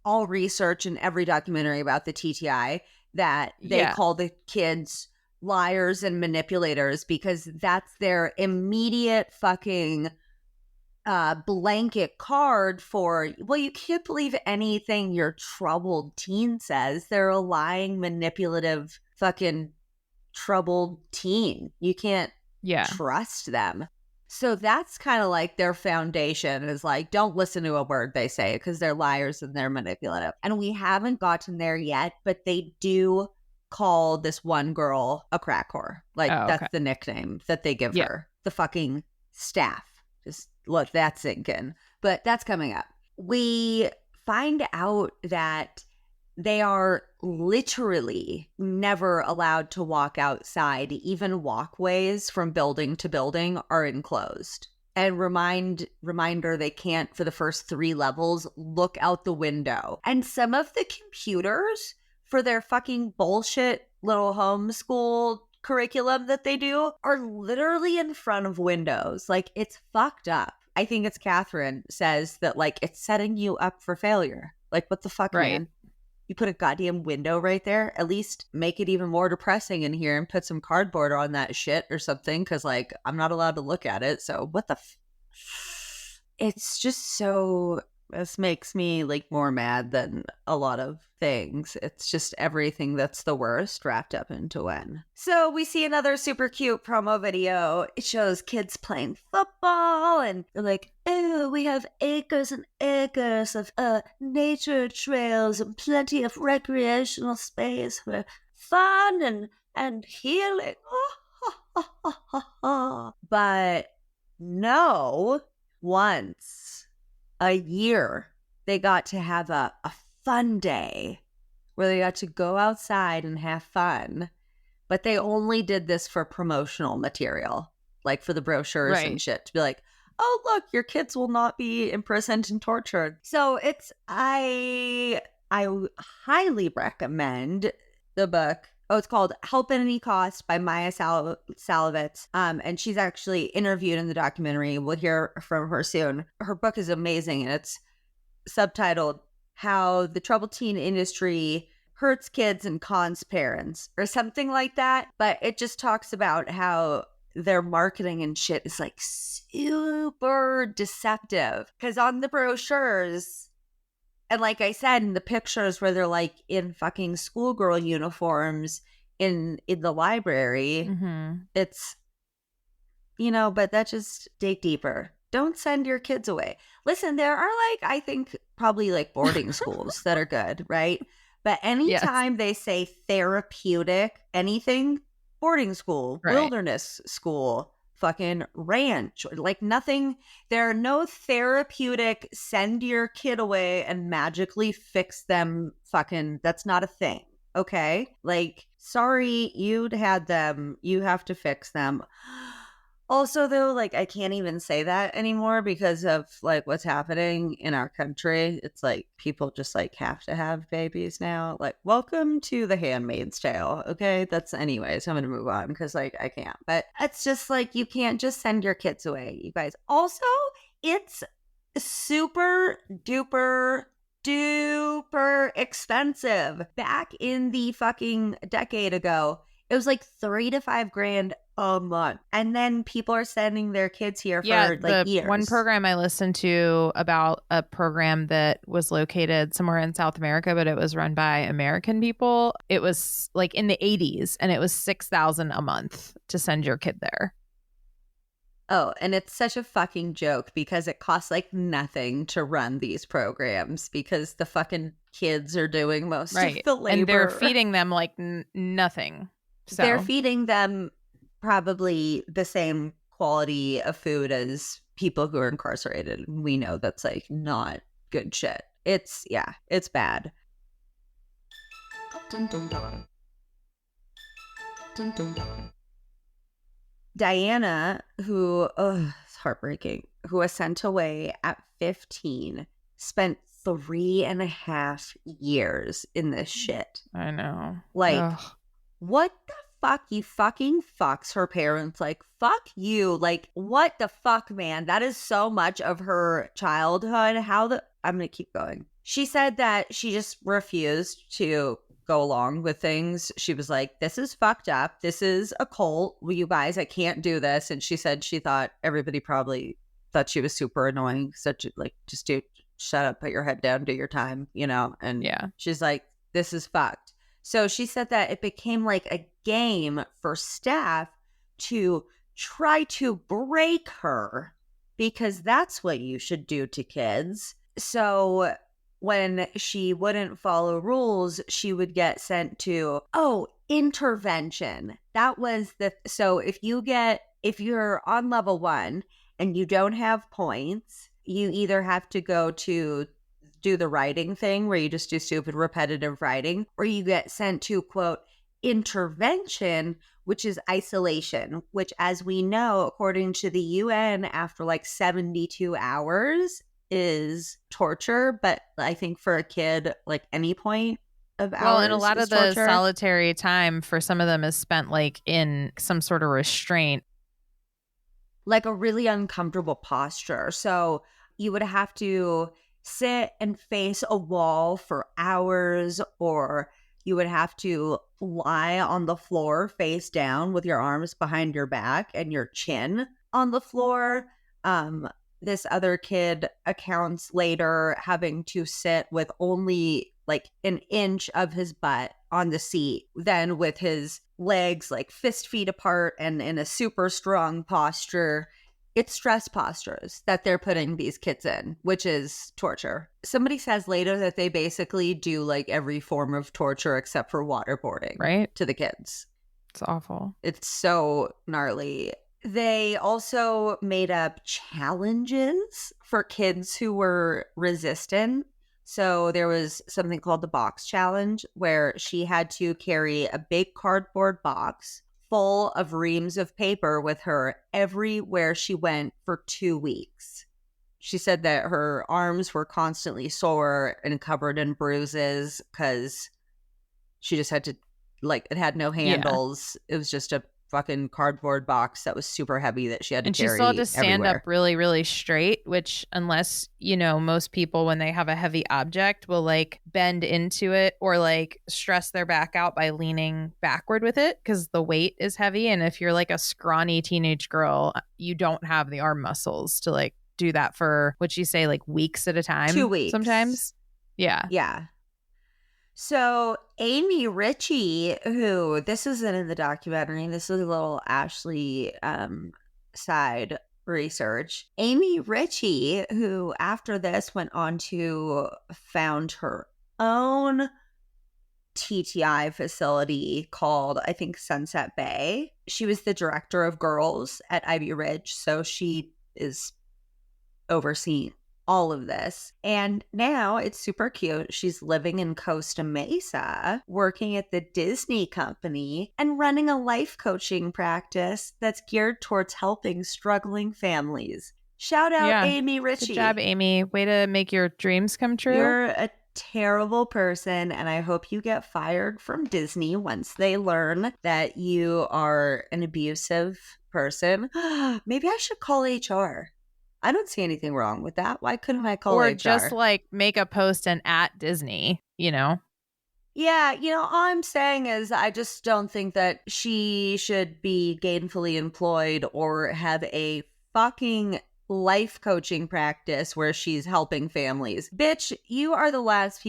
all research in every documentary about the TTI that they call the kids liars and manipulators because that's their immediate fucking blanket card for, well, you can't believe anything your troubled teen says. They're a lying, manipulative, fucking troubled teen. You can't trust them. So that's kind of like their foundation is like, don't listen to a word they say because they're liars and they're manipulative. And we haven't gotten there yet, but they do call this one girl a crack whore. Like, that's the nickname that they give her. The fucking staff. Just let that sink in. But that's coming up. We find out that they are literally never allowed to walk outside. Even walkways from building to building are enclosed. And reminder, they can't, for the first 3 levels, look out the window. And some of the computers for their fucking bullshit little homeschool curriculum that they do are literally in front of windows. Like, it's fucked up. I think it's Catherine says that, like, it's setting you up for failure. Like, what the fuck, man? You put a goddamn window right there. At least make it even more depressing in here and put some cardboard on that shit or something. Because, like, I'm not allowed to look at it. So what the It's just so... This makes me, like, more mad than a lot of things. It's just everything that's the worst wrapped up into one. So we see another super cute promo video. It shows kids playing football, and they're like, oh, we have acres and acres of nature trails and plenty of recreational space for fun and healing. But no, once a year, they got to have a fun day where they got to go outside and have fun. But they only did this for promotional material, like for the brochures and shit, to be like, oh, look, your kids will not be imprisoned and tortured. So I highly recommend the book. Oh, it's called Help at Any Cost by Maya Salovitz. And she's actually interviewed in the documentary. We'll hear from her soon. Her book is amazing, and it's subtitled How the Troubled Teen Industry Hurts Kids and Cons Parents, or something like that. But it just talks about how their marketing and shit is like super deceptive. Because on the brochures... And like I said, in the pictures where they're like in fucking schoolgirl uniforms in the library, it's, you know, but that just dig deeper. Don't send your kids away. Listen, there are like, I think probably like boarding schools that are good, right? But anytime they say therapeutic, anything, boarding school, wilderness school, fucking ranch, like nothing. There are no therapeutic send your kid away and magically fix them fucking, that's not a thing. Okay, like, sorry, you'd had them, you have to fix them. Also, though, like, I can't even say that anymore because of, like, what's happening in our country. It's like people just, like, have to have babies now. Like, welcome to The Handmaid's Tale, okay? That's, anyways, I'm gonna move on because, like, I can't. But it's just, like, you can't just send your kids away, you guys. Also, it's super duper expensive. Back in the fucking decade ago, it was like $3,000 to $5,000 a month. And then people are sending their kids here for like years. One program I listened to about a program that was located somewhere in South America, but it was run by American people. It was like in the 80s, and it was $6,000 a month to send your kid there. Oh, and it's such a fucking joke because it costs like nothing to run these programs because the fucking kids are doing most of the labor. And they're feeding them like nothing. So they're feeding them probably the same quality of food as people who are incarcerated. We know that's like not good shit. It's bad. Diana, who, it's heartbreaking, who was sent away at 15, spent 3.5 years in this shit. I know. Like, what the fuck? You fucking fucks her parents. Like, fuck you. Like, what the fuck, man? That is so much of her childhood. I'm going to keep going. She said that she just refused to go along with things. She was like, this is fucked up. This is a cult. Well, you guys, I can't do this. And she said she thought everybody probably thought she was super annoying. Just shut up, put your head down, do your time, you know? And she's like, this is fucked. So she said that it became like a game for staff to try to break her, because that's what you should do to kids. So when she wouldn't follow rules, she would get sent to, intervention. That was so if you're on level 1 and you don't have points, you either have to go to do the writing thing where you just do stupid repetitive writing, or you get sent to, quote, intervention, which is isolation, which, as we know, according to the UN, after like 72 hours is torture. But I think for a kid, like any point of hours, well, and a lot of the torture. solitary time for some of them is spent like in some sort of restraint, like a really uncomfortable posture. So you would have to sit and face a wall for hours, or you would have to lie on the floor face down with your arms behind your back and your chin on the floor. This other kid accounts later having to sit with only like an inch of his butt on the seat, then with his legs like fist feet apart and in a super strong posture. It's stress postures that they're putting these kids in, which is torture. Somebody says later that they basically do like every form of torture except for waterboarding, right, to the kids. It's awful. It's so gnarly. They also made up challenges for kids who were resistant. So there was something called the box challenge, where she had to carry a big cardboard box full of reams of paper with her everywhere she went for 2 weeks. She said that her arms were constantly sore and covered in bruises because she just had to, like, it had no handles. Yeah. It was just a fucking cardboard box that was super heavy that she had to carry. And she still had to stand everywhere. up really, really straight, which, unless, you know, most people when they have a heavy object will like bend into it or like stress their back out by leaning backward with it because the weight is heavy. And if you're like a scrawny teenage girl, you don't have the arm muscles to like do that for, what'd you say, like weeks at a time? 2 weeks. Sometimes. Yeah. Yeah. So Amy Ritchie, who, this isn't in the documentary, this is a little Ashley side research. Amy Ritchie, who after this went on to found her own TTI facility called, I think, Sunset Bay. She was the director of girls at Ivy Ridge, so she is overseeing all of this. And now it's super cute. She's living in Costa Mesa, working at the Disney company and running a life coaching practice that's geared towards helping struggling families. Shout out, Amy Ritchie. Good job, Amy. Way to make your dreams come true. You're a terrible person, and I hope you get fired from Disney once they learn that you are an abusive person. Maybe I should call HR. I don't see anything wrong with that. Why couldn't I call HR? Or just like make a post and at Disney, you know? Yeah, you know, all I'm saying is I just don't think that she should be gainfully employed or have a fucking life coaching practice where she's helping families. Bitch, you are the last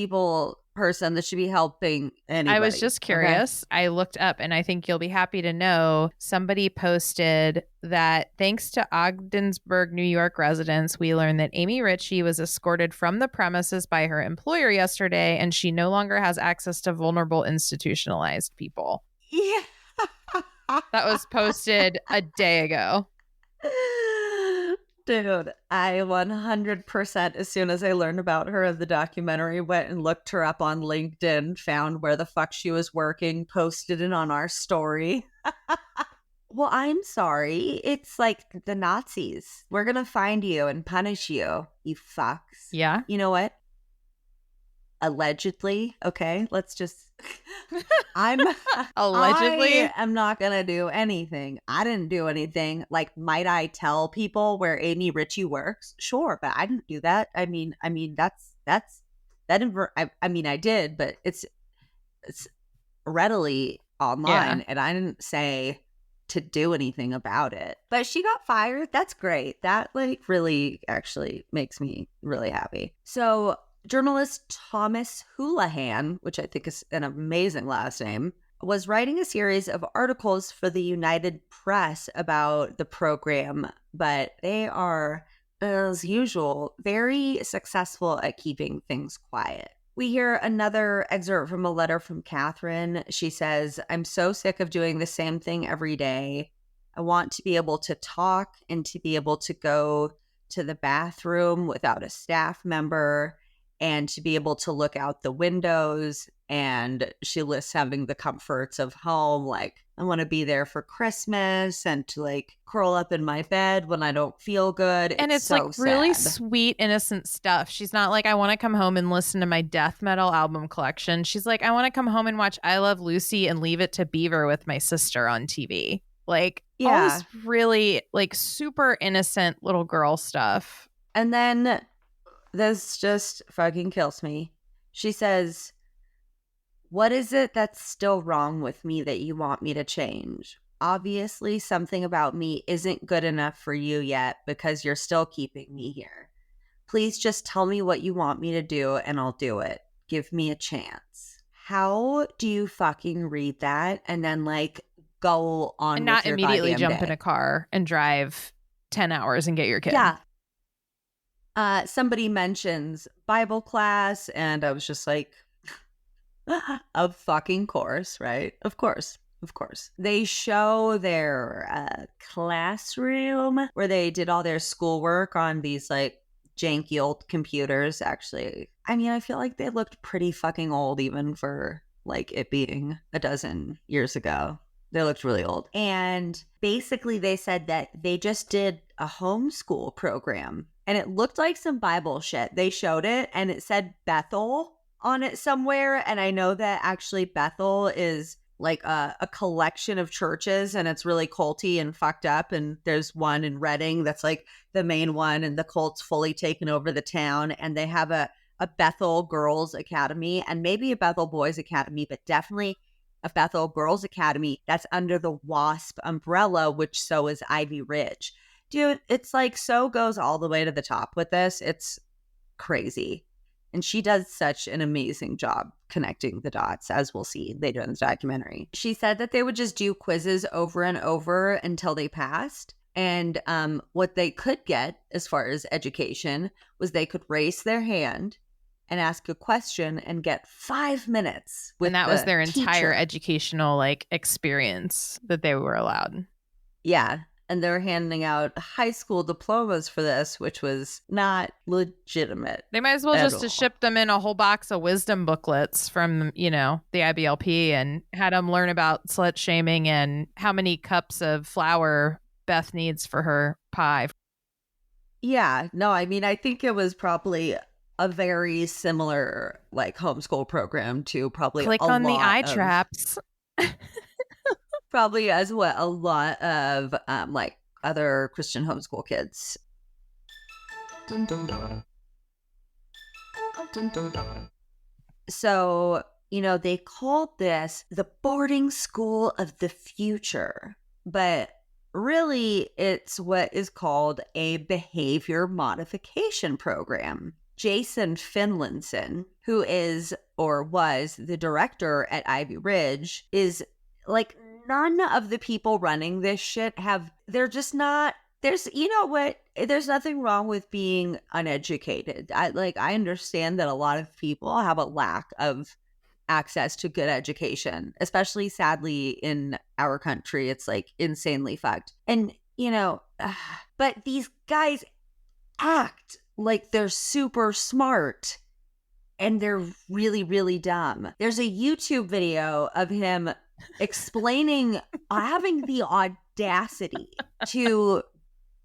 person that should be helping anybody. I was just curious. Okay? I looked up, and I think you'll be happy to know somebody posted that thanks to Ogdensburg, New York residents, we learned that Amy Ritchie was escorted from the premises by her employer yesterday, and she no longer has access to vulnerable institutionalized people. Yeah. That was posted a day ago. Dude, I 100%, as soon as I learned about her in the documentary, went and looked her up on LinkedIn, found where the fuck she was working, posted it on our story. Well, I'm sorry. It's like the Nazis. We're going to find you and punish you, you fucks. Yeah. You know what? Allegedly, okay? Let's just... Allegedly? I am not going to do anything. I didn't do anything. Like, might I tell people where Amy Ritchie works? Sure, but I didn't do that. I mean, I did, but it's readily online, and I didn't say to do anything about it. But she got fired. That's great. That like really actually makes me really happy. So journalist Thomas Houlihan, which I think is an amazing last name, was writing a series of articles for the United Press about the program, but they are, as usual, very successful at keeping things quiet. We hear another excerpt from a letter from Catherine. She says, "I'm so sick of doing the same thing every day. I want to be able to talk and to be able to go to the bathroom without a staff member and to be able to look out the windows." And she lists having the comforts of home. Like, I want to be there for Christmas and to like curl up in my bed when I don't feel good. And it's so like really sad. sweet, innocent stuff. She's not like, I want to come home and listen to my death metal album collection. She's like, I want to come home and watch I Love Lucy and Leave It to Beaver with my sister on TV. Like, all this really like super innocent little girl stuff. And then this just fucking kills me. She says, "What is it that's still wrong with me that you want me to change? Obviously, something about me isn't good enough for you yet because you're still keeping me here. Please just tell me what you want me to do and I'll do it. Give me a chance." How do you fucking read that and then like go on and not with your immediately goddamn jump day? in a car and drive 10 hours and get your kid? Yeah. Somebody mentions Bible class, and I was just like, of fucking course, right? Of course. They show their classroom where they did all their schoolwork on these like janky old computers. Actually, I mean, I feel like they looked pretty fucking old even for like it being a dozen years ago. They looked really old. And basically they said that they just did a homeschool program and it looked like some Bible shit. They showed it and it said Bethel on it somewhere. And I know that actually Bethel is like a collection of churches and it's really culty and fucked up. And there's one in Reading that's like the main one and the cult's fully taken over the town. And they have a Bethel Girls Academy and maybe a Bethel Boys Academy, but definitely a Bethel Girls Academy that's under the WASP umbrella, which so is Ivy Ridge. Dude, it's like so goes all the way to the top with this. It's crazy. And she does such an amazing job connecting the dots, as we'll see later in the documentary. She said that they would just do quizzes over and over until they passed. And what they could get as far as education was they could raise their hand and ask a question and get 5 minutes. And that was their entire teacher. educational like experience that they were allowed. Yeah. And they're handing out high school diplomas for this, which was not legitimate. They might as well just all. have shipped them in a whole box of wisdom booklets from, you know, the IBLP and had them learn about slut shaming and how many cups of flour Beth needs for her pie. Yeah. No, I mean, I think it was probably a very similar like homeschool program to probably Click on the eye traps. Probably as well a lot of like other Christian homeschool kids. So, you know, they called this the boarding school of the future, but really it's what is called a behavior modification program. Jason Finlinson, who is or was the director at Ivy Ridge, is like none of the people running this shit they're just not, you know what, there's nothing wrong with being uneducated. I understand that a lot of people have a lack of access to good education, especially sadly in our country. It's like insanely fucked. And, you know, but these guys act like they're super smart and they're really, really dumb. There's a YouTube video of him explaining, having the audacity to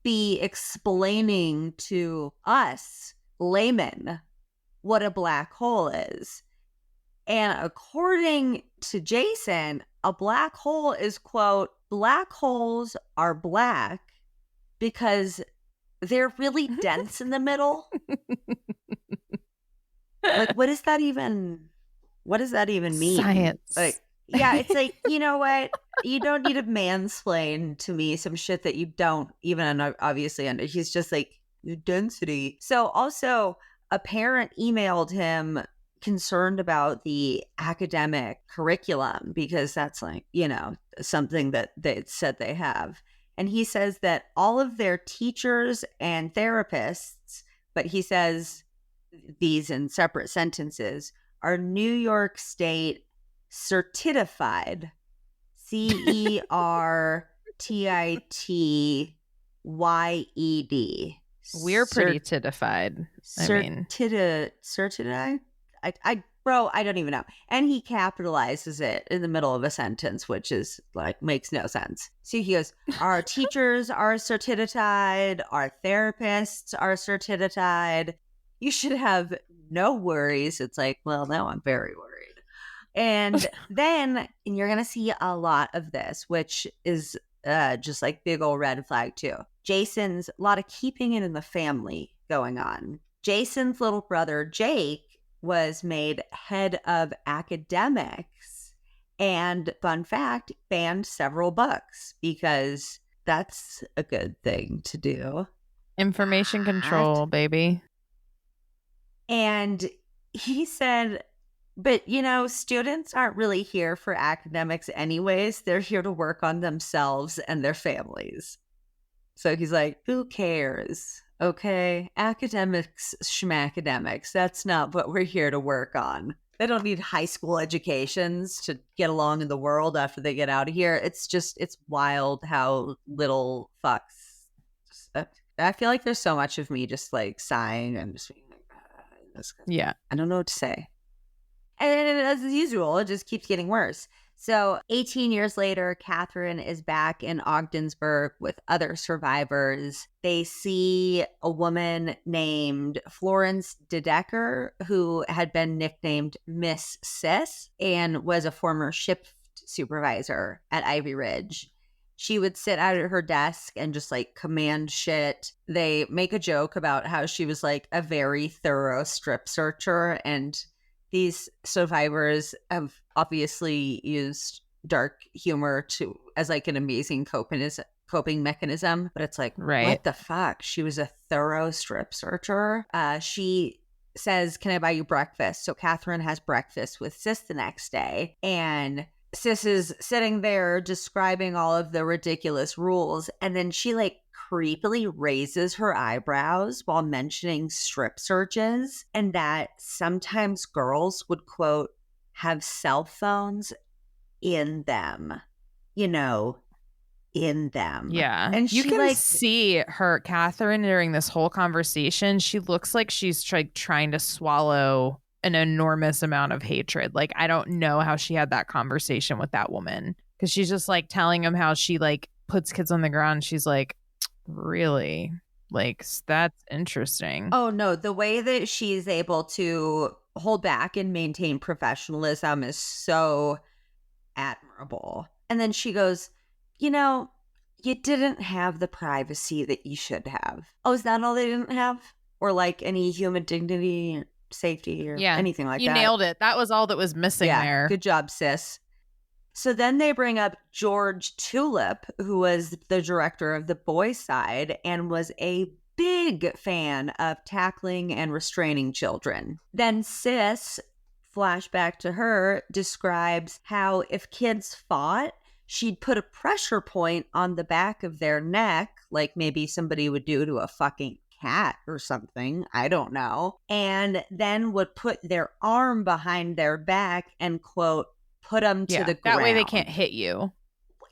be explaining to us laymen what a black hole is. And according to Jason, a black hole is, quote, black holes are black because they're really dense in the middle. Like, what does that even mean? Science. Like, yeah, it's like, you know what? You don't need to mansplain to me some shit that you don't even obviously under. He's just like, the density. So also, a parent emailed him concerned about the academic curriculum because that's like, something that they said they have. And he says that all of their teachers and therapists, but he says these in separate sentences, are New York State certified, CERTITYED. We're pretty titified. Certidi? Bro, I don't even know. And he capitalizes it in the middle of a sentence, which is like, makes no sense. So he goes, our teachers are certitified, our therapists are certitified. You should have no worries. It's like, well, now I'm very worried. And then you're going to see a lot of this, which is just like big old red flag too. Jason's, a lot of keeping it in the family going on. Jason's little brother, Jake, was made head of academics and, fun fact, banned several books because that's a good thing to do. Information control, baby. And he said, but, students aren't really here for academics anyways. They're here to work on themselves and their families. So he's like, who cares? Okay, academics, schmacademics. That's not what we're here to work on. They don't need high school educations to get along in the world after they get out of here. It's wild how little fucks. I feel like there's so much of me just like sighing and just being like, yeah, I don't know what to say. And as usual, it just keeps getting worse. So 18 years later, Catherine is back in Ogdensburg with other survivors. They see a woman named Florence DeDecker, who had been nicknamed Miss Sis and was a former shift supervisor at Ivy Ridge. She would sit at her desk and just like command shit. They make a joke about how she was like a very thorough strip searcher, and these survivors have obviously used dark humor as like an amazing coping mechanism, but it's like, right. What the fuck? She was a thorough strip searcher. She says, can I buy you breakfast? So Catherine has breakfast with Sis the next day, and Sis is sitting there describing all of the ridiculous rules, and then she like creepily raises her eyebrows while mentioning strip searches, and that sometimes girls would, quote, have cell phones in them, in them. Yeah. And you she can see her, Catherine, during this whole conversation. She looks like she's trying to swallow an enormous amount of hatred. Like, I don't know how she had that conversation with that woman, because she's just like telling him how she like puts kids on the ground. She's like, really? Like, that's interesting. Oh, no. The way that she's able to hold back and maintain professionalism is so admirable. And then she goes, you didn't have the privacy that you should have. Oh, is that all they didn't have? Or like any human dignity or safety or anything like that? You nailed it. That was all that was missing there. Good job, sis. So then they bring up George Tulip, who was the director of the boys' side and was a big fan of tackling and restraining children. Then Sis, flashback to her, describes how if kids fought, she'd put a pressure point on the back of their neck, like maybe somebody would do to a fucking cat or something, I don't know, and then would put their arm behind their back and, quote, put them to the ground. That way they can't hit you.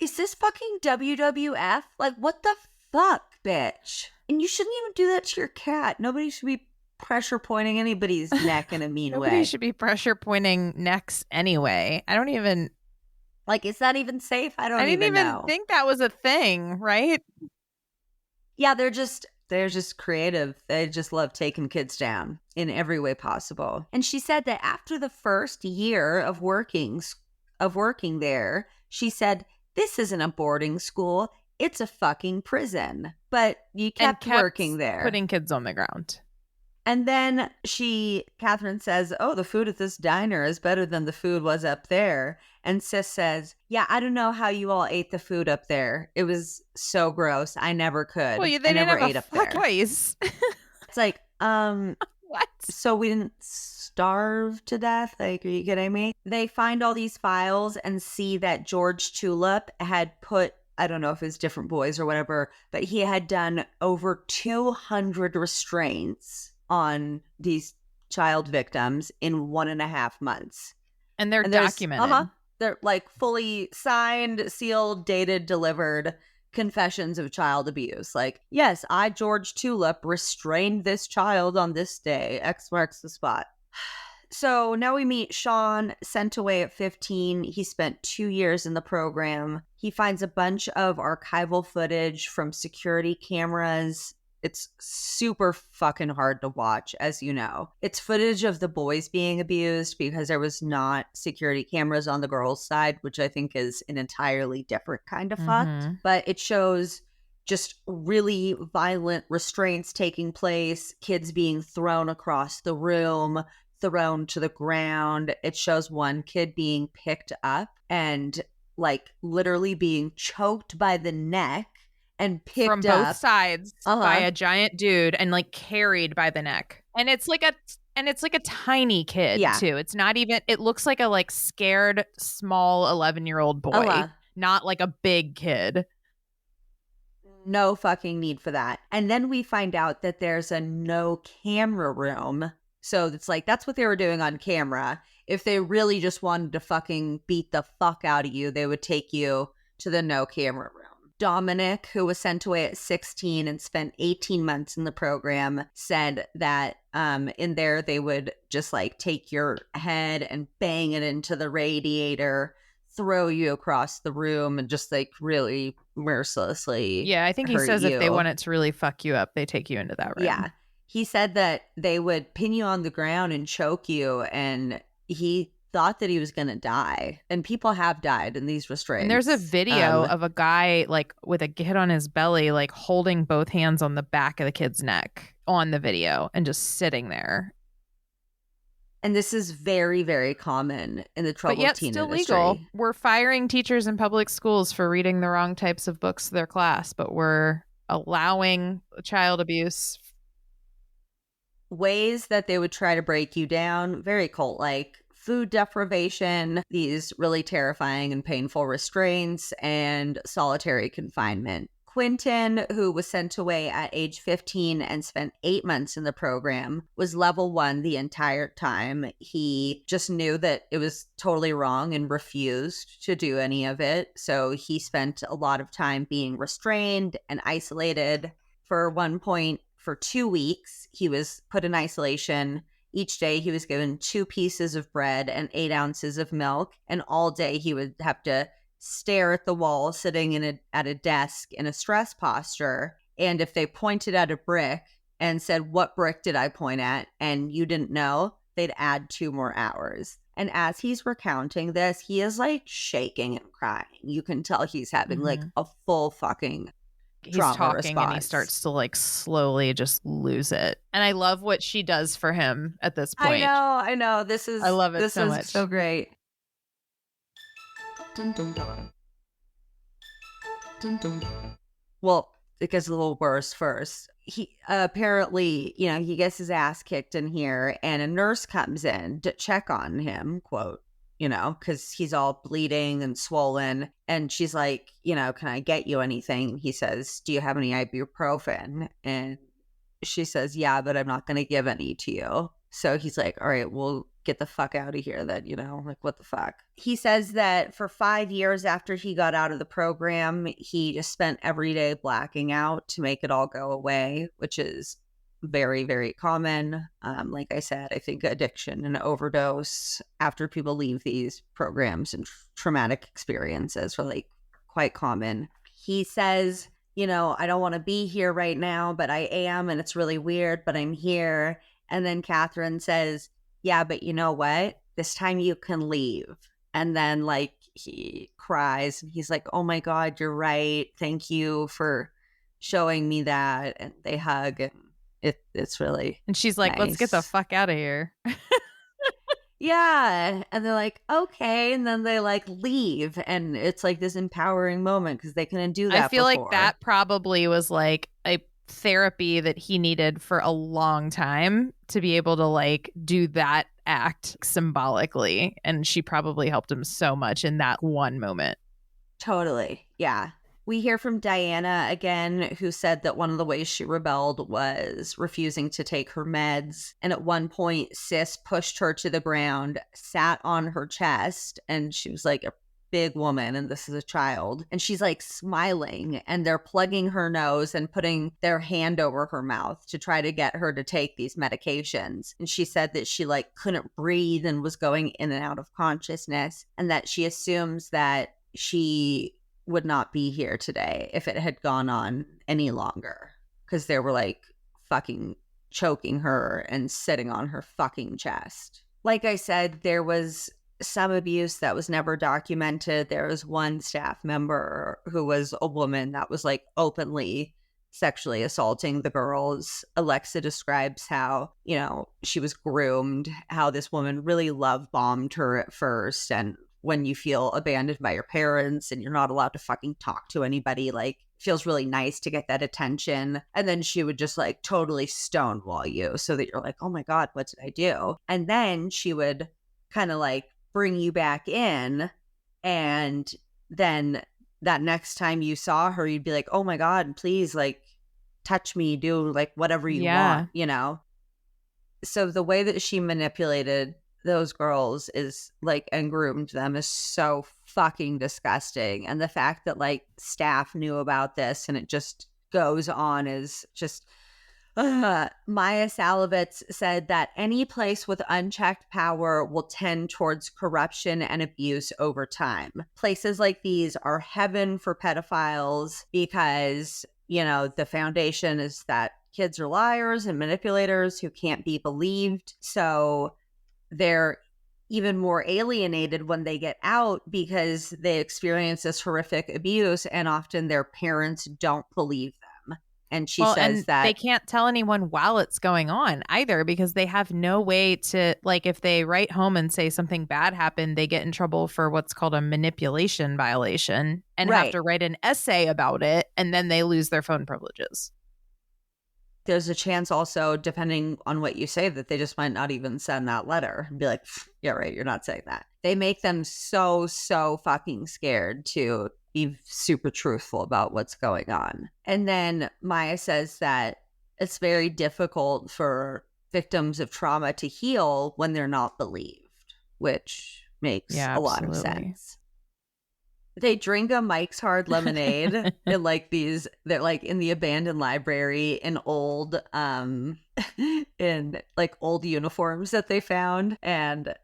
Is this fucking WWF? Like, what the fuck, bitch? And you shouldn't even do that to your cat. Nobody should be pressure pointing anybody's neck in a mean way. Nobody should be pressure pointing necks anyway. I don't even... Like, is that even safe? I didn't even know. think that was a thing, right? Yeah, they're just creative. They just love taking kids down in every way possible. And she said that after the first year of working there, she said, this isn't a boarding school. It's a fucking prison. But you kept working there. Putting kids on the ground. And then Catherine says, oh, the food at this diner is better than the food was up there. And Sis says, yeah, I don't know how you all ate the food up there. It was so gross. I never could. Well, they never didn't have ate a up there. Place. It's like, what? So we didn't starve to death. Like, are you kidding me? They find all these files and see that George Tulip had put, I don't know if it was different boys or whatever, but he had done over 200 restraints on these child victims in 1.5 months. And they're documented. They're like fully signed, sealed, dated, delivered confessions of child abuse. Like, yes, I, George Tulip, restrained this child on this day. X marks the spot. So now we meet Sean, sent away at 15. He spent 2 years in the program. He finds a bunch of archival footage from security cameras. It's super fucking hard to watch, as you know. It's footage of the boys being abused because there was not security cameras on the girls' side, which I think is an entirely different kind of fucked. But it shows just really violent restraints taking place, kids being thrown across the room, thrown to the ground. It shows one kid being picked up and like literally being choked by the neck and picked from up both sides by a giant dude and like carried by the neck. And it's like a tiny kid too. It's not even, it looks like a like scared small 11-year-old boy, not like a big kid. No fucking need for that. And then we find out that there's a no camera room. So it's like, that's what they were doing on camera. If they really just wanted to fucking beat the fuck out of you, they would take you to the no camera room. Dominic, who was sent away at 16 and spent 18 months in the program, said that in there they would just like take your head and bang it into the radiator, throw you across the room, and just like really mercilessly Yeah, I think he says if they wanted to really fuck you up, they take you into that room. Yeah. He said that they would pin you on the ground and choke you, and he thought that he was going to die. And people have died in these restraints. And there's a video of a guy like with a kid on his belly, like holding both hands on the back of the kid's neck on the video and just sitting there. And this is very, very common in the troubled teen still industry. Legal. We're firing teachers in public schools for reading the wrong types of books to their class, but we're allowing child abuse. Ways that they would try to break you down, very cult-like. Food deprivation, these really terrifying and painful restraints, and solitary confinement. Quentin, who was sent away at age 15 and spent 8 months in the program, was level 1 the entire time. He just knew that it was totally wrong and refused to do any of it. So he spent a lot of time being restrained and isolated. For one point, for 2 weeks, he was put in isolation. Each day he was given 2 pieces of bread and 8 ounces of milk. And all day he would have to stare at the wall, sitting at a desk in a stress posture. And if they pointed at a brick and said, "What brick did I point at?" and you didn't know, they'd add 2 more hours. And as he's recounting this, he is like shaking and crying. You can tell he's having like a full fucking trauma talking response. And he starts to like slowly just lose it. And I love what she does for him at this point. I know. I love it so much. This is so great. Well, it gets a little worse first. He apparently, he gets his ass kicked in here, and a nurse comes in to check on him, quote, because he's all bleeding and swollen. And she's like, "Can I get you anything?" And he says, "Do you have any ibuprofen?" And she says, "Yeah, but I'm not going to give any to you." So he's like, "All right, we'll get the fuck out of here then, like what the fuck." He says that for 5 years after he got out of the program, he just spent every day blacking out to make it all go away, which is very, very common. Like I said, I think addiction and overdose after people leave these programs and traumatic experiences are like quite common. He says, "I don't want to be here right now, but I am, and it's really weird, but I'm here." And then Catherine says, "Yeah, but you know what? This time you can leave." And then like he cries and he's like, "Oh my God, you're right. Thank you for showing me that." And they hug, and it's really And she's like, nice. "Let's get the fuck out of here." Yeah. And they're like, "Okay." And then they like leave, and it's like this empowering moment because they couldn't do that I feel before. like that probably was like a therapy that he needed for a long time to be able to like do that act symbolically. And she probably helped him so much in that one moment. Totally. Yeah. We hear from Diana again, who said that one of the ways she rebelled was refusing to take her meds. And at one point, Sis pushed her to the ground, sat on her chest, and she was like a big woman, and this is a child. And she's like smiling, and they're plugging her nose and putting their hand over her mouth to try to get her to take these medications. And she said that she like couldn't breathe and was going in and out of consciousness, and that she assumes that she would not be here today if it had gone on any longer, because they were like fucking choking her and sitting on her fucking chest. Like I said, there was some abuse that was never documented. There was one staff member who was a woman that was like openly sexually assaulting the girls. Alexa describes how, you know, she was groomed, how this woman really love bombed her at first, and when you feel abandoned by your parents and you're not allowed to fucking talk to anybody, like, feels really nice to get that attention. And then she would just like totally stonewall you so that you're like, oh my God, what did I do? And then she would kind of like bring you back in. And then that next time you saw her, you'd be like, oh my God, please, like, touch me, do like whatever you want, you know? So the way that she manipulated those girls is like, and groomed them, is so fucking disgusting. And the fact that like staff knew about this and it just goes on is just Maya Salovitz said that any place with unchecked power will tend towards corruption and abuse over time. Places like these are heaven for pedophiles because, you know, the foundation is that kids are liars and manipulators who can't be believed. So they're even more alienated when they get out because they experience this horrific abuse, and often their parents don't believe them. And she says that they can't tell anyone while it's going on either, because they have no way to, like, if they write home and say something bad happened, they get in trouble for what's called a manipulation violation and have to write an essay about it, and then they lose their phone privileges. There's a chance also, depending on what you say, that they just might not even send that letter and be like, yeah, right, you're not saying that. They make them so fucking scared to be super truthful about what's going on. And then Maya says that it's very difficult for victims of trauma to heal when they're not believed, which makes a lot of sense. They drink a Mike's Hard Lemonade in like these, they're like in the abandoned library in old uniforms that they found. And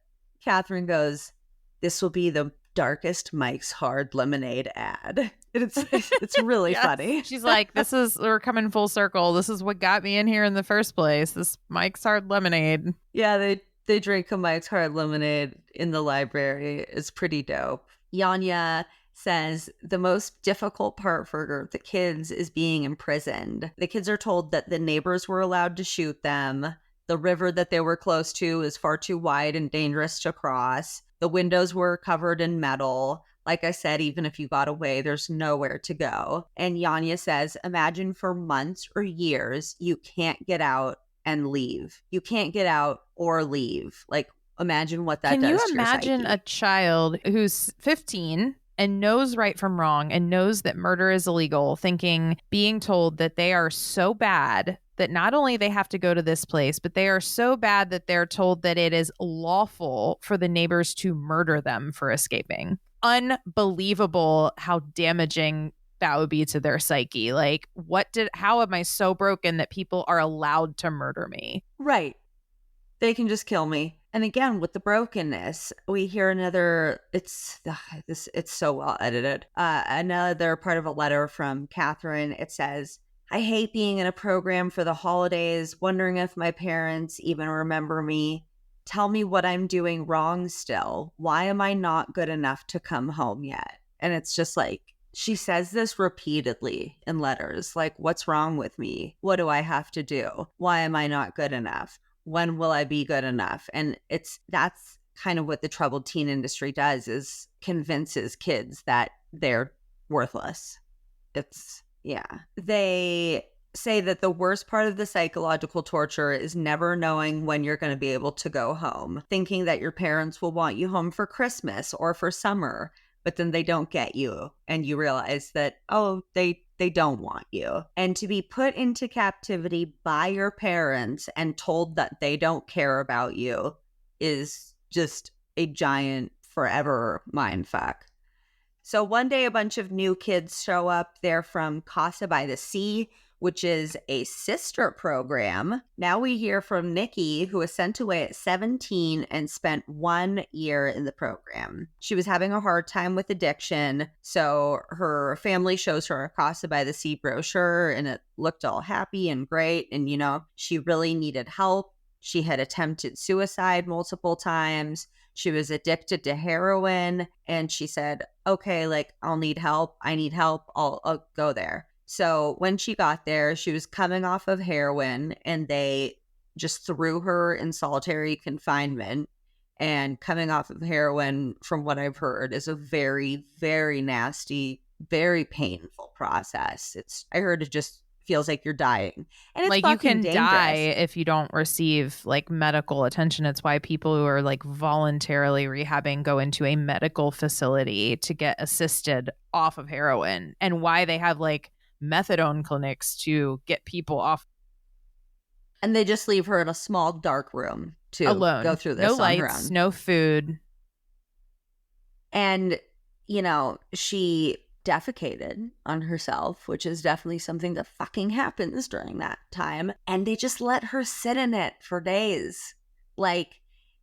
Catherine goes, "This will be the darkest Mike's Hard Lemonade ad." It's really funny. She's like, we're coming full circle. This is what got me in here in the first place. This Mike's Hard Lemonade. Yeah, they drink a Mike's Hard Lemonade in the library. It's pretty dope. Yanya says the most difficult part for the kids is being imprisoned. The kids are told that the neighbors were allowed to shoot them. The river that they were close to is far too wide and dangerous to cross. The windows were covered in metal. Like I said, even if you got away, there's nowhere to go. And Yanya says, imagine for months or years, you can't get out and leave. You can't get out or leave. Like, imagine what that does to your psyche. Can you imagine a child who's 15 and knows right from wrong and knows that murder is illegal, being told that they are so bad that not only they have to go to this place, but they are so bad that they're told that it is lawful for the neighbors to murder them for escaping. Unbelievable how damaging that would be to their psyche. Like, how am I so broken that people are allowed to murder me? Right. They can just kill me. And again, with the brokenness, we hear another, it's so well edited. Another part of a letter from Catherine. It says, "I hate being in a program for the holidays, wondering if my parents even remember me. Tell me what I'm doing wrong still. Why am I not good enough to come home yet?" And it's just like, she says this repeatedly in letters. Like, what's wrong with me? What do I have to do? Why am I not good enough? When will I be good enough? And that's kind of what the troubled teen industry does, is convinces kids that they're worthless. They say that the worst part of the psychological torture is never knowing when you're going to be able to go home, thinking that your parents will want you home for Christmas or for summer, but then they don't get you and you realize that, oh, they don't want you. And to be put into captivity by your parents and told that they don't care about you is just a giant forever mindfuck. So one day a bunch of new kids show up. They're from Casa by the Sea, which is a sister program. Now we hear from Nikki, who was sent away at 17 and spent 1 year in the program. She was having a hard time with addiction, so her family shows her a Casa by the Sea brochure, and it looked all happy and great, and, she really needed help. She had attempted suicide multiple times. She was addicted to heroin, and she said, okay, I'll need help. I need help. I'll go there. So when she got there, she was coming off of heroin, and they just threw her in solitary confinement. And coming off of heroin, from what I've heard, is a very, very nasty, very painful process. I heard it just feels like you're dying. And it's you can dangerous. Die if you don't receive medical attention. It's why people who are voluntarily rehabbing go into a medical facility to get assisted off of heroin, and why they have methadone clinics to get people off. And they just leave her in a small dark room to alone. Go through this no on lights, her own. No food. And, she defecated on herself, which is definitely something that fucking happens during that time. And they just let her sit in it for days.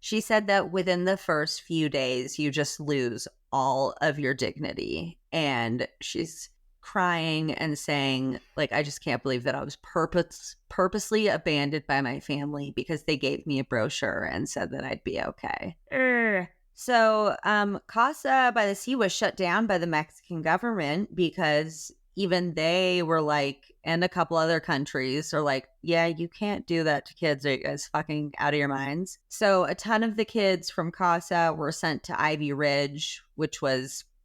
She said that within the first few days, you just lose all of your dignity. And she's crying and saying, I just can't believe that I was purposely abandoned by my family because they gave me a brochure and said that I'd be okay. So Casa by the Sea was shut down by the Mexican government because even they were and a couple other countries are yeah, you can't do that to kids. Are you guys fucking out of your minds? So a ton of the kids from Casa were sent to Ivy Ridge, which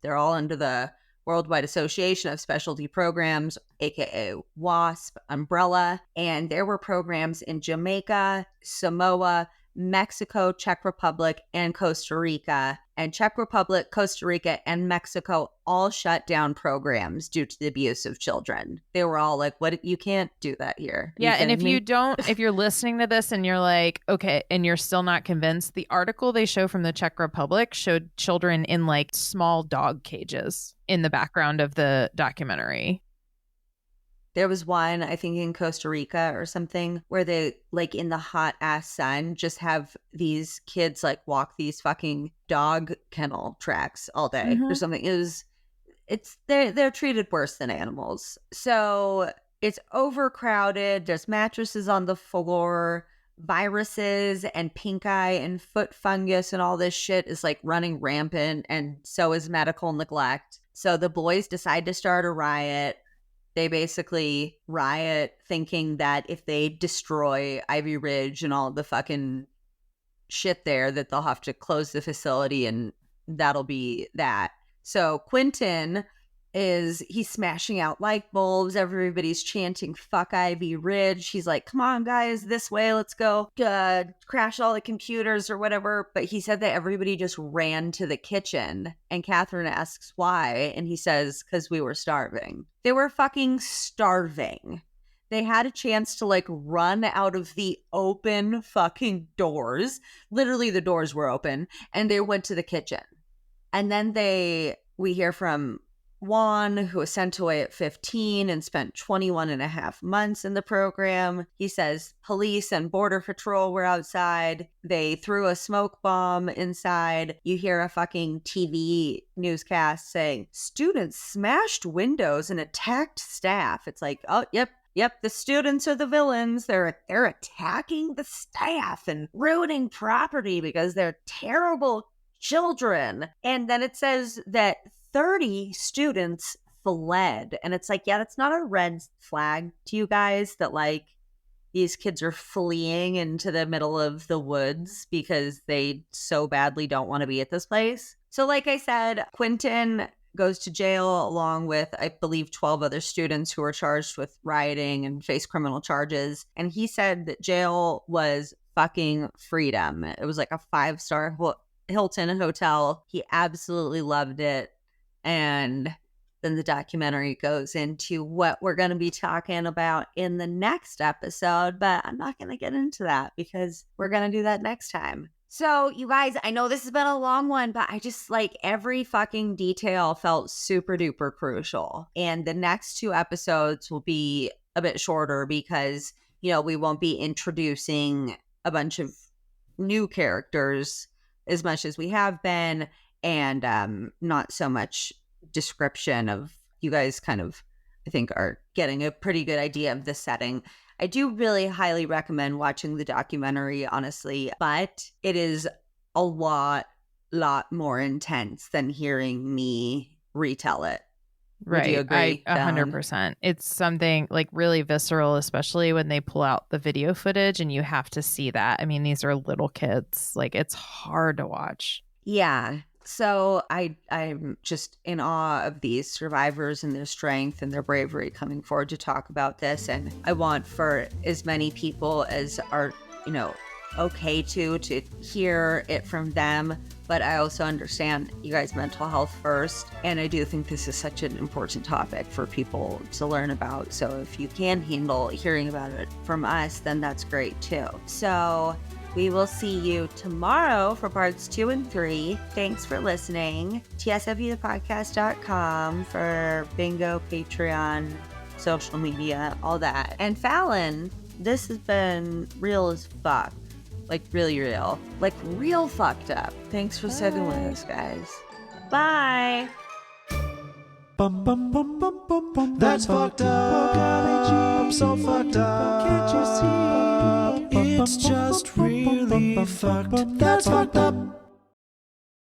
they're all under the Worldwide Association of Specialty Programs, aka WASP umbrella. And there were programs in Jamaica, Samoa, Mexico, Czech Republic, and Costa Rica. And Czech Republic, Costa Rica, and Mexico all shut down programs due to the abuse of children. They were all what? You can't do that here. Yeah, and if you're listening to this and you're okay, and you're still not convinced, the article they show from the Czech Republic showed children in small dog cages in the background of the documentary. There was one, I think in Costa Rica or something, where they, in the hot ass sun, just have these kids, walk these fucking dog kennel tracks all day or something. They're treated worse than animals. So it's overcrowded. There's mattresses on the floor. Viruses and pink eye and foot fungus and all this shit is running rampant. And so is medical neglect. So the boys decide to start a riot. They basically riot thinking that if they destroy Ivy Ridge and all the fucking shit there, that they'll have to close the facility and that'll be that. So Quentin he's smashing out light bulbs. Everybody's chanting, fuck Ivy Ridge. He's come on, guys, this way, let's go. Crash all the computers or whatever. But he said that everybody just ran to the kitchen. And Catherine asks why. And he says, because we were starving. They were fucking starving. They had a chance to run out of the open fucking doors. Literally, the doors were open. And they went to the kitchen. And then we hear from Juan, who was sent away at 15 and spent 21 and a half months in the program. He says police and border patrol were outside. They threw a smoke bomb inside. You hear a fucking TV newscast saying students smashed windows and attacked staff. It's oh, yep, the students are the villains. They're attacking the staff and ruining property because they're terrible children. And then it says that 30 students fled. And it's yeah, that's not a red flag to you guys that these kids are fleeing into the middle of the woods because they so badly don't want to be at this place. So I said, Quentin goes to jail along with, I believe, 12 other students who were charged with rioting and face criminal charges. And he said that jail was fucking freedom. It was like a 5-star Hilton hotel. He absolutely loved it. And then the documentary goes into what we're going to be talking about in the next episode, but I'm not going to get into that because we're going to do that next time. So you guys, I know this has been a long one, but I just like every fucking detail felt super duper crucial. And the next 2 episodes will be a bit shorter because, you know, we won't be introducing a bunch of new characters as much as we have been, and not so much description of, you guys kind of, I think, are getting a pretty good idea of the setting. I do really highly recommend watching the documentary, honestly, but it is a lot more intense than hearing me retell it. Right. Would you agree? 100%. It's something like really visceral, especially when they pull out the video footage and you have to see that. I mean, these are little kids. Like, it's hard to watch. Yeah. So I'm just in awe of these survivors and their strength and their bravery coming forward to talk about this. And I want for as many people as are, you know, okay to hear it from them. But I also understand you guys' mental health first. And I do think this is such an important topic for people to learn about. So if you can handle hearing about it from us, then that's great too. So we will see you tomorrow for parts 2 and 3. Thanks for listening. TSFU-podcast.com for bingo, Patreon, social media, all that. And Fallon, this has been real as fuck. Like, really real. Like, real fucked up. Thanks for sitting with us, guys. Bye. Bum bum bum bum bum bum. That's fucked up. So fucked up. Can't you see? It's just really fucked. That's fucked up.